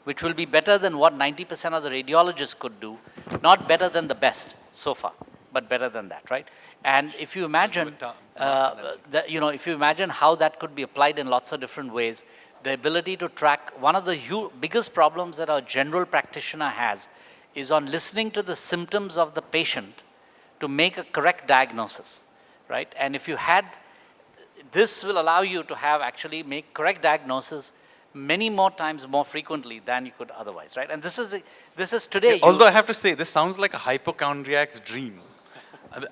which will be better than what 90% of the radiologists could do, not better than the best so far, but better than that, right? And if you imagine, if you imagine how that could be applied in lots of different ways, the ability to track, one of the biggest problems that our general practitioner has is on listening to the symptoms of the patient to make a correct diagnosis, right? And if you had, this will allow you to have actually make correct diagnosis many more times more frequently than you could otherwise, right? And this is today. Although I have to say, this sounds like a hypochondriac's dream.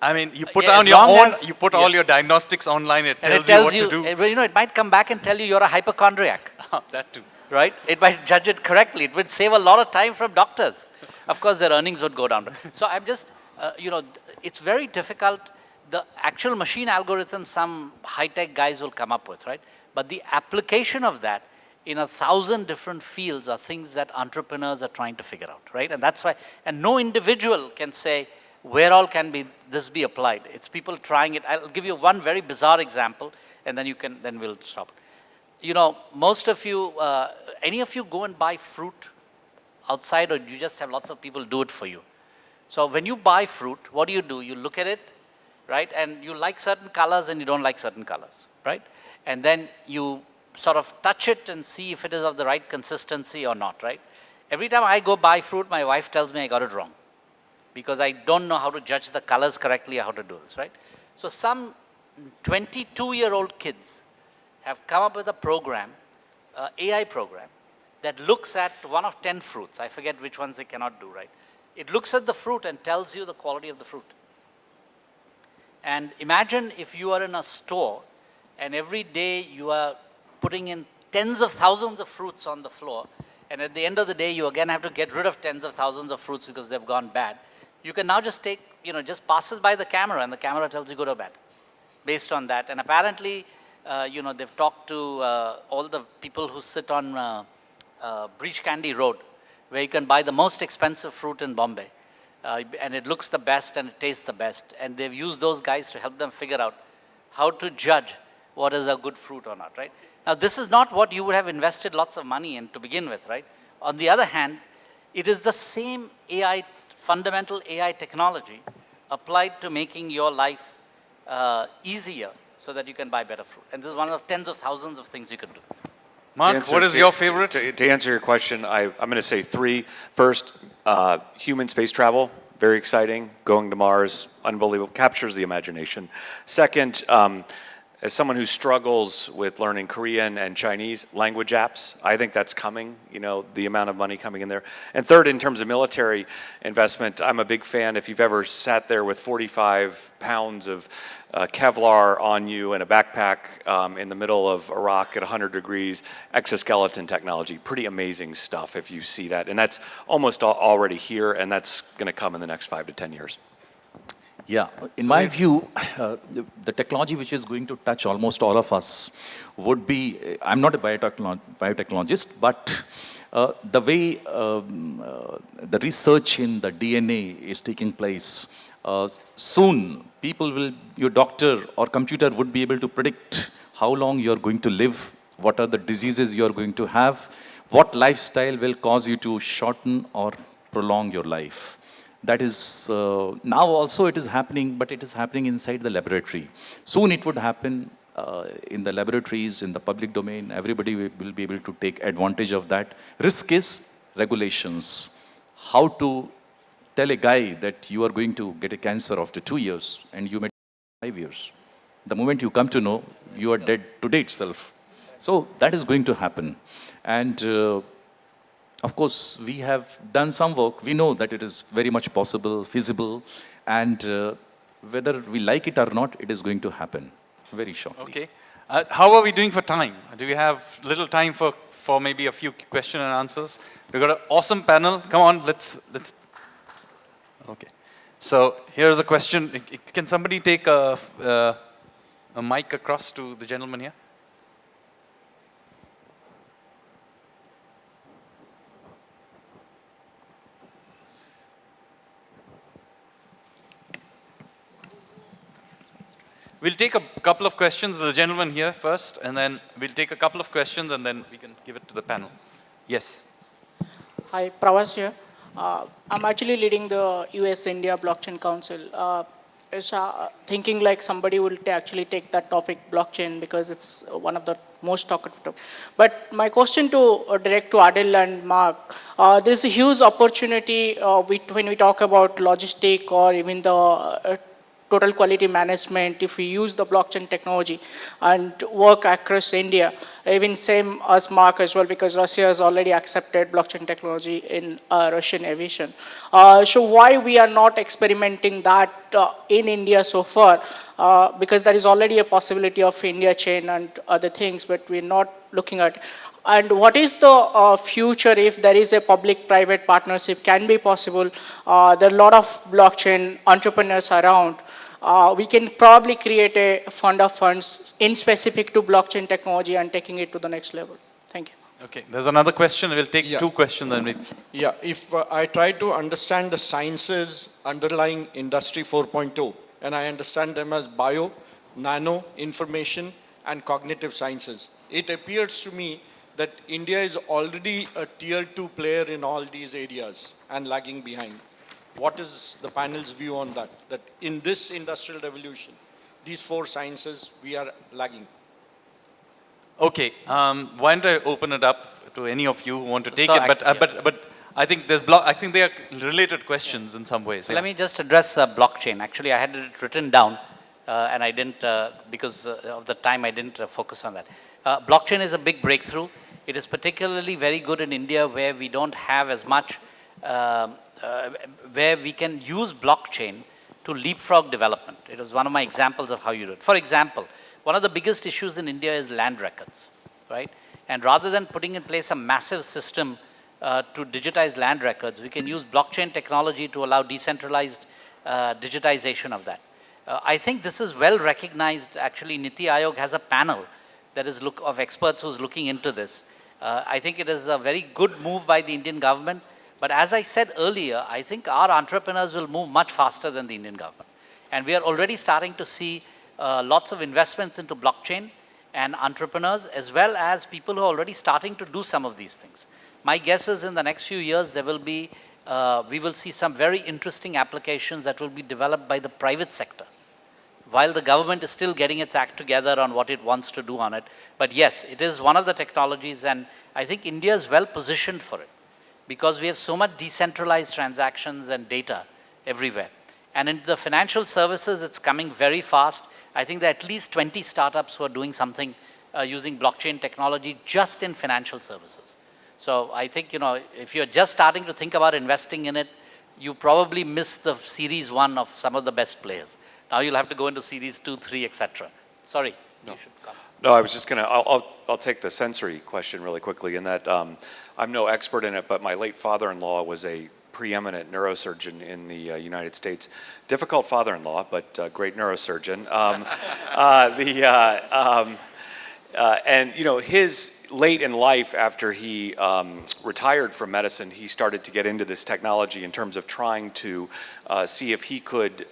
I mean, you put Yeah, on as your long own, as- you put all your diagnostics online, it And tells, it tells you what to do. you know, it might come back and tell you you're a hypochondriac, That too. right? It might judge it correctly. It would save a lot of time from doctors. Of course, their earnings would go down. So I'm just, it's very difficult. The actual machine algorithm, some high-tech guys will come up with, right? But the application of that in 1,000 different fields are things that entrepreneurs are trying to figure out, right? And that's why, and no individual can say, where all can this be applied? It's people trying it. I'll give you one very bizarre example, and then we'll stop. You know, most of you, any of you go and buy fruit outside, or you just have lots of people do it for you? So when you buy fruit, what do? You look at it, right? And you like certain colors and you don't like certain colors, right? And then you sort of touch it and see if it is of the right consistency or not, right? Every time I go buy fruit, my wife tells me I got it wrong, because I don't know how to judge the colors correctly or how to do this, right? So some 22-year-old kids have come up with a program, AI program, that looks at one of 10 fruits. I forget which ones they cannot do, right? It looks at the fruit and tells you the quality of the fruit. And imagine if you are in a store and every day you are putting in tens of thousands of fruits on the floor, and at the end of the day, you again have to get rid of tens of thousands of fruits because they've gone bad. You can now just take, just passes by the camera and the camera tells you good or bad based on that. And apparently, they've talked to all the people who sit on Breach Candy Road, where you can buy the most expensive fruit in Bombay. And it looks the best and it tastes the best. And they've used those guys to help them figure out how to judge what is a good fruit or not, right? Now, this is not what you would have invested lots of money in to begin with, right? On the other hand, it is the same fundamental AI technology applied to making your life easier so that you can buy better fruit. And this is one of tens of thousands of things you can do. Mark, what is your favorite? To answer your question, I'm going to say three. First, human space travel, very exciting. Going to Mars, unbelievable, captures the imagination. Second, as someone who struggles with learning Korean and Chinese language apps, I think that's coming, you know, the amount of money coming in there. And third, in terms of military investment, I'm a big fan. If you've ever sat there with 45 pounds of Kevlar on you in a backpack in the middle of Iraq at 100 degrees, exoskeleton technology, pretty amazing stuff if you see that. And that's almost already here, and that's going to come in the next 5 to 10 years. Yeah, in my view, the technology which is going to touch almost all of us would be, I'm not a biotechnologist, but the way the research in the DNA is taking place, soon people will, your doctor or computer would be able to predict how long you're going to live, what are the diseases you're going to have, what lifestyle will cause you to shorten or prolong your life. That is, now also it is happening, but it is happening inside the laboratory. Soon it would happen in the laboratories, in the public domain. Everybody will be able to take advantage of that. Risk is regulations. How to tell a guy that you are going to get a cancer after 2 years and you may 5 years. The moment you come to know, you are dead today itself. So that is going to happen. And of course, we have done some work. We know that it is very much possible, feasible, and whether we like it or not, it is going to happen very shortly. Okay. How are we doing for time? Do we have little time for maybe a few question and answers? We've got an awesome panel. Come on, let's. Okay. So here's a question. Can somebody take a mic across to the gentleman here? We'll take a couple of questions, the gentleman here first, and then we'll take a couple of questions and then we can give it to the panel. Yes. Hi, Pravas here. I'm actually leading the US-India Blockchain Council. Thinking like somebody will actually take that topic, blockchain, because it's one of the most talked about. But my question to direct to Adil and Mark, there's a huge opportunity when we talk about logistic or even the total quality management, if we use the blockchain technology and work across India, even same as Mark as well, because Russia has already accepted blockchain technology in Russian aviation. So why we are not experimenting that in India so far? Because there is already a possibility of India chain and other things, but we're not looking at. And what is the future if there is a public-private partnership can be possible? There are a lot of blockchain entrepreneurs around. We can probably create a fund of funds in specific to blockchain technology and taking it to the next level. Thank you. Okay, there's another question. We'll take two questions then we... Yeah, if I try to understand the sciences underlying Industry 4.0, and I understand them as bio, nano, information, and cognitive sciences, it appears to me that India is already a tier 2 player in all these areas and lagging behind. What is the panel's view on that? That in this industrial revolution, these 4 sciences, we are lagging. Okay, why don't I open it up to any of you who want to take So it? But I think I think they are related questions in some ways. So let me just address blockchain. Actually, I had it written down, and I didn't, because of the time, I didn't focus on that. Blockchain is a big breakthrough. It is particularly very good in India where we don't have as much, where we can use blockchain to leapfrog development. It was one of my examples of how you do it. For example, one of the biggest issues in India is land records, right? And rather than putting in place a massive system to digitize land records, we can use blockchain technology to allow decentralized digitization of that. I think this is well recognized. Actually, Niti Aayog has a panel that is of experts who's looking into this. I think it is a very good move by the Indian government. But as I said earlier, I think our entrepreneurs will move much faster than the Indian government. And we are already starting to see lots of investments into blockchain and entrepreneurs, as well as people who are already starting to do some of these things. My guess is in the next few years, there will be, we will see some very interesting applications that will be developed by the private sector while the government is still getting its act together on what it wants to do on it. But yes, it is one of the technologies, and I think India is well positioned for it because we have so much decentralized transactions and data everywhere. And in the financial services, it's coming very fast. I think there are at least 20 startups who are doing something using blockchain technology just in financial services. So I think, if you're just starting to think about investing in it, you probably miss the series 1 of some of the best players. Now you'll have to go into series 2, 3, etc. Sorry. No. You should comment. No, I was just going to, I'll take the sensory question really quickly in that I'm no expert in it, but my late father-in-law was a preeminent neurosurgeon in the United States. Difficult father-in-law, but great neurosurgeon. And his late in life, after he retired from medicine, he started to get into this technology in terms of trying to see if he could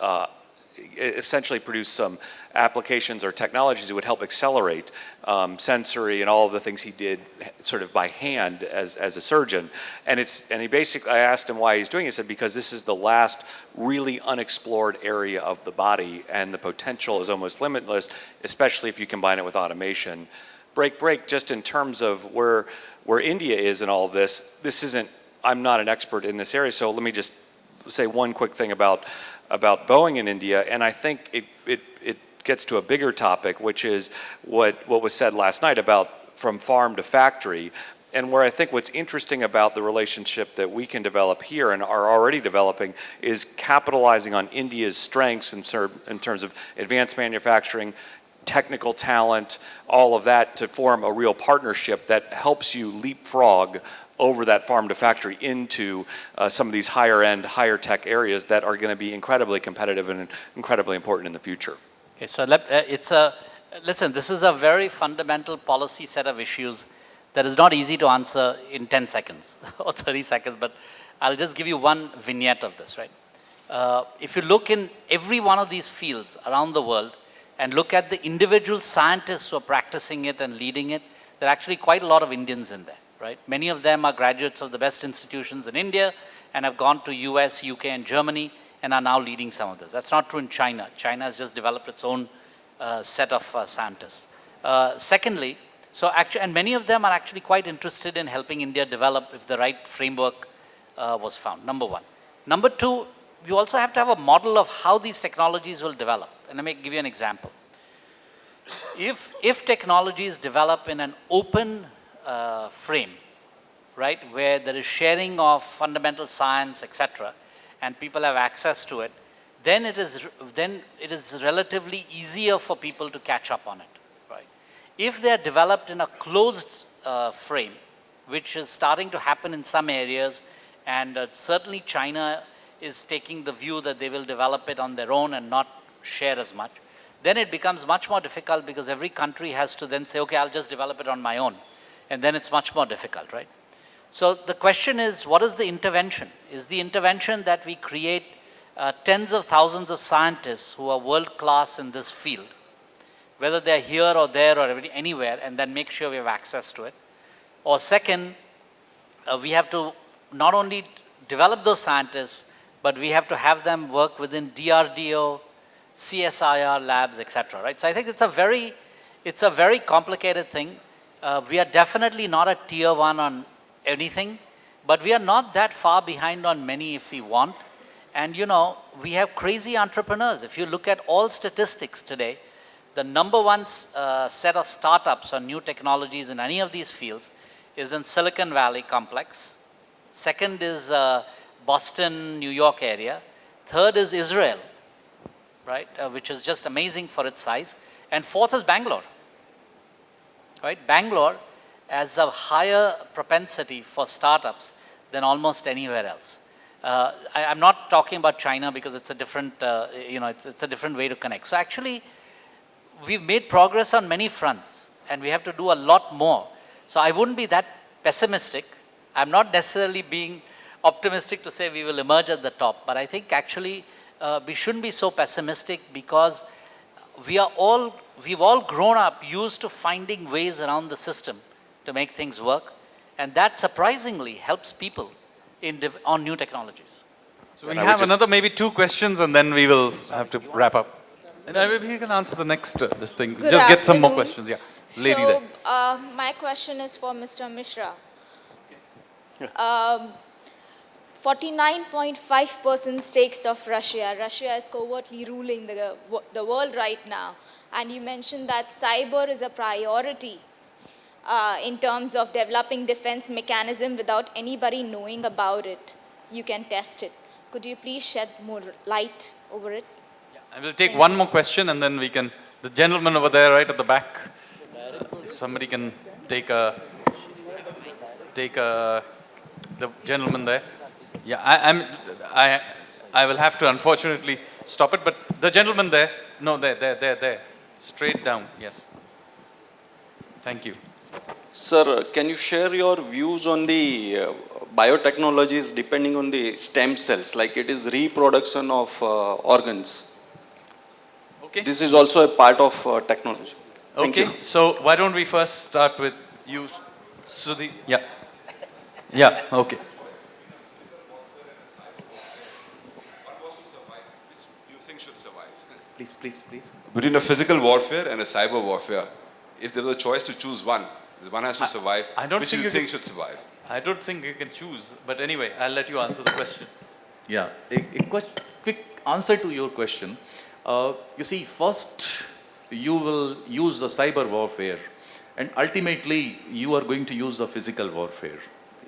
essentially produce some applications or technologies that would help accelerate sensory and all of the things he did sort of by hand as a surgeon. And he basically, I asked him why he's doing it. He said, because this is the last really unexplored area of the body and the potential is almost limitless, especially if you combine it with automation. Break, just in terms of where India is in all of this, I'm not an expert in this area, so let me just say one quick thing about Boeing in India, and I think it gets to a bigger topic, which is what was said last night about from farm to factory, and where I think what's interesting about the relationship that we can develop here and are already developing is capitalizing on India's strengths in terms of advanced manufacturing, technical talent, all of that to form a real partnership that helps you leapfrog over that farm to factory into some of these higher end, higher tech areas that are going to be incredibly competitive and incredibly important in the future. Okay, so listen, this is a very fundamental policy set of issues that is not easy to answer in 10 seconds or 30 seconds, but I'll just give you one vignette of this, right? If you look in every one of these fields around the world and look at the individual scientists who are practicing it and leading it, there are actually quite a lot of Indians in there. Right? Many of them are graduates of the best institutions in India and have gone to US, UK, and Germany and are now leading some of this. That's not true in China. China has just developed its own set of scientists. Secondly, and many of them are actually quite interested in helping India develop if the right framework was found, number one. Number two, you also have to have a model of how these technologies will develop. And let me give you an example. If technologies develop in an open frame, right, where there is sharing of fundamental science, etc., and people have access to it, then it is relatively easier for people to catch up on it, right? If they are developed in a closed frame, which is starting to happen in some areas, and certainly China is taking the view that they will develop it on their own and not share as much, then it becomes much more difficult because every country has to then say, okay, I'll just develop it on my own. And then it's much more difficult, right? So the question is, what is the intervention? Is the intervention that we create tens of thousands of scientists who are world-class in this field, whether they're here or there or anywhere, and then make sure we have access to it? Or second, we have to not only develop those scientists, but we have to have them work within DRDO, CSIR labs, etc., right? So I think it's a very complicated thing. We are definitely not a tier one on anything, but we are not that far behind on many if we want. And we have crazy entrepreneurs. If you look at all statistics today, the number one set of startups on new technologies in any of these fields is in Silicon Valley complex. Second is Boston, New York area. Third is Israel, right, which is just amazing for its size. And fourth is Bangalore. Right? Bangalore has a higher propensity for startups than almost anywhere else. I'm not talking about China because it's a different, it's a different way to connect. So actually, we've made progress on many fronts, and we have to do a lot more. So I wouldn't be that pessimistic. I'm not necessarily being optimistic to say we will emerge at the top, but I think actually we shouldn't be so pessimistic because we've all grown up used to finding ways around the system to make things work, and that surprisingly helps people on new technologies. So we have another maybe 2 questions and then we will have to wrap up. And maybe you can answer the next this thing. Good Just get some more afternoon. questions. Yeah, lady there. So, my question is for Mr. Mishra. 49.5% stakes of Russia. Russia is covertly ruling the world right now. And you mentioned that cyber is a priority in terms of developing defense mechanism without anybody knowing about it. You can test it. Could you please shed more light over it? I will take one more question and then we can, the gentleman over there right at the back, somebody can take the gentleman there. Yeah, I will have to unfortunately stop it, but the gentleman there, no, there, straight down, yes. Thank you. Sir, can you share your views on the biotechnologies depending on the stem cells, like it is reproduction of organs? Okay. This is also a part of technology. Thank Okay, you. so why don't we first start with you, Sudhir? Yeah. Yeah, okay. You think should survive? Please. Between a physical warfare and a cyber warfare, if there was a choice to choose one has to survive. I don't which think you you think can- should survive? I don't think you can choose, but anyway, I'll let you answer the question. Yeah, quick answer to your question. You see, first you will use the cyber warfare and ultimately you are going to use the physical warfare.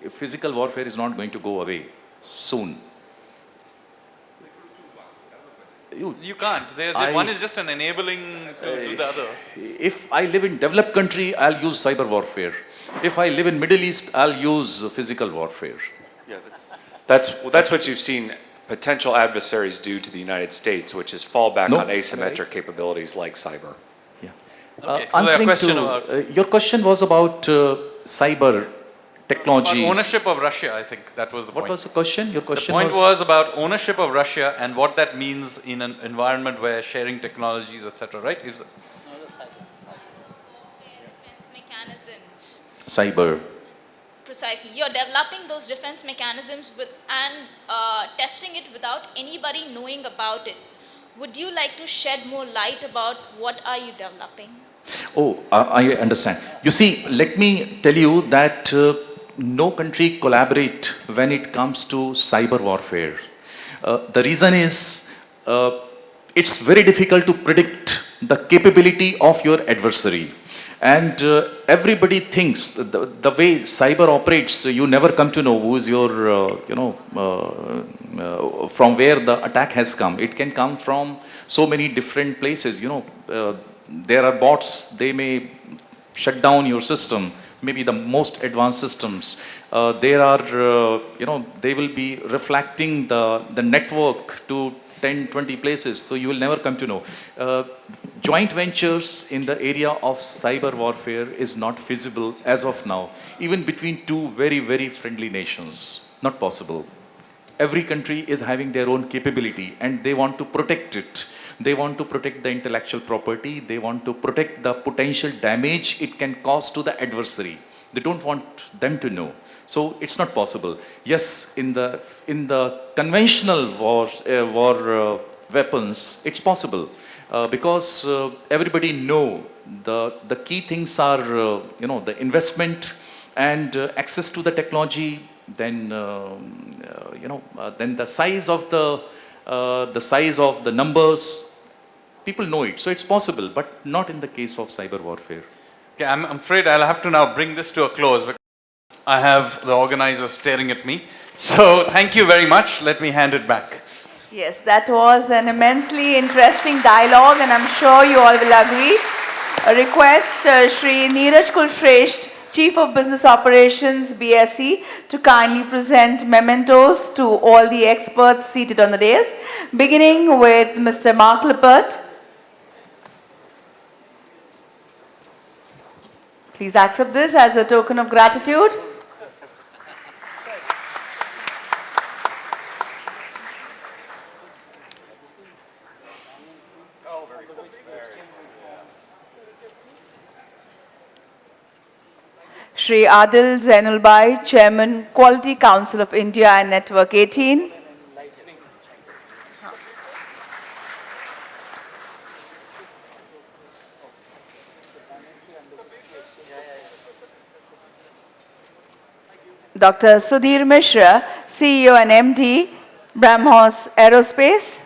Physical warfare is not going to go away soon. You can't. One is just an enabling to do the other. If I live in developed country, I'll use cyber warfare. If I live in Middle East, I'll use physical warfare. Yeah, that's what you've seen potential adversaries do to the United States, which is fall back No. on asymmetric capabilities like cyber. Yeah. Okay, so the Answering question to, about- your question was about cyber About technologies. ownership of Russia, I think that was the point. What was the question? Your The question point was about ownership of Russia and what that means in an environment where sharing technologies, etc. Right? Defense mechanisms. cyber. Precisely. You're developing those defense mechanisms and testing it without anybody knowing about it. Would you like to shed more light about what are you developing? Oh, I understand. You see, let me tell you that no country collaborate when it comes to cyber warfare. The reason is it's very difficult to predict the capability of your adversary. And everybody thinks the way cyber operates, you never come to know who is your, from where the attack has come. It can come from so many different places, there are bots, they may shut down your system, maybe the most advanced systems. There are, they will be reflecting the network to 10, 20 places, so you will never come to know. Joint ventures in the area of cyber warfare is not feasible as of now, even between two very, very friendly nations. Not possible. Every country is having their own capability and they want to protect it. They want to protect the intellectual property. They want to protect the potential damage it can cause to the adversary. They don't want them to know. So it's not possible. Yes, in the conventional war weapons, it's possible because everybody know the key things are the investment and access to the technology. Then then the size of the numbers. People know it, so it's possible, but not in the case of cyber warfare. Okay, I'm afraid I'll have to now bring this to a close because I have the organizers staring at me. So thank you very much. Let me hand it back. Yes, that was an immensely interesting dialogue, and I'm sure you all will agree. A request, Shri Neeraj Kulshresht, Chief of Business Operations, BSE, to kindly present mementos to all the experts seated on the dais, beginning with Mr. Mark Lippert. Please accept this as a token of gratitude. Shri Adil Zainulbhai, Chairman, Quality Council of India and Network 18. Dr. Sudhir Mishra, CEO and MD, BrahMos Aerospace.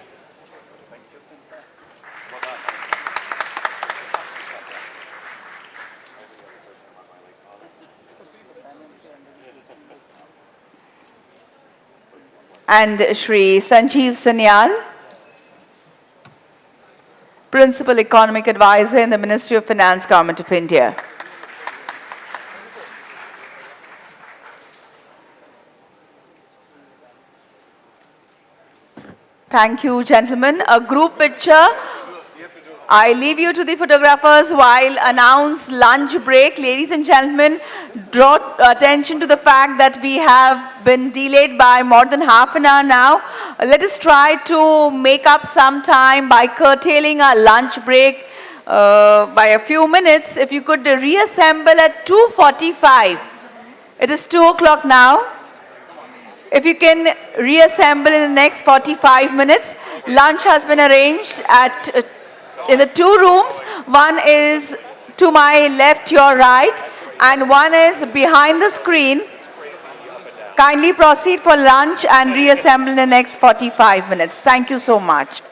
And Shri Sanjeev Sanyal, Principal Economic Advisor in the Ministry of Finance, Government of India. Thank you, gentlemen. A group picture. I leave you to the photographers while announce lunch break. Ladies and gentlemen, draw attention to the fact that we have been delayed by more than half an hour now. Let us try to make up some time by curtailing our lunch break by a few minutes. If you could reassemble at 2:45. It is 2 o'clock now. If you can reassemble in the next 45 minutes, lunch has been arranged in the two rooms. One is to my left, your right, and one is behind the screen. Kindly proceed for lunch and reassemble in the next 45 minutes. Thank you so much.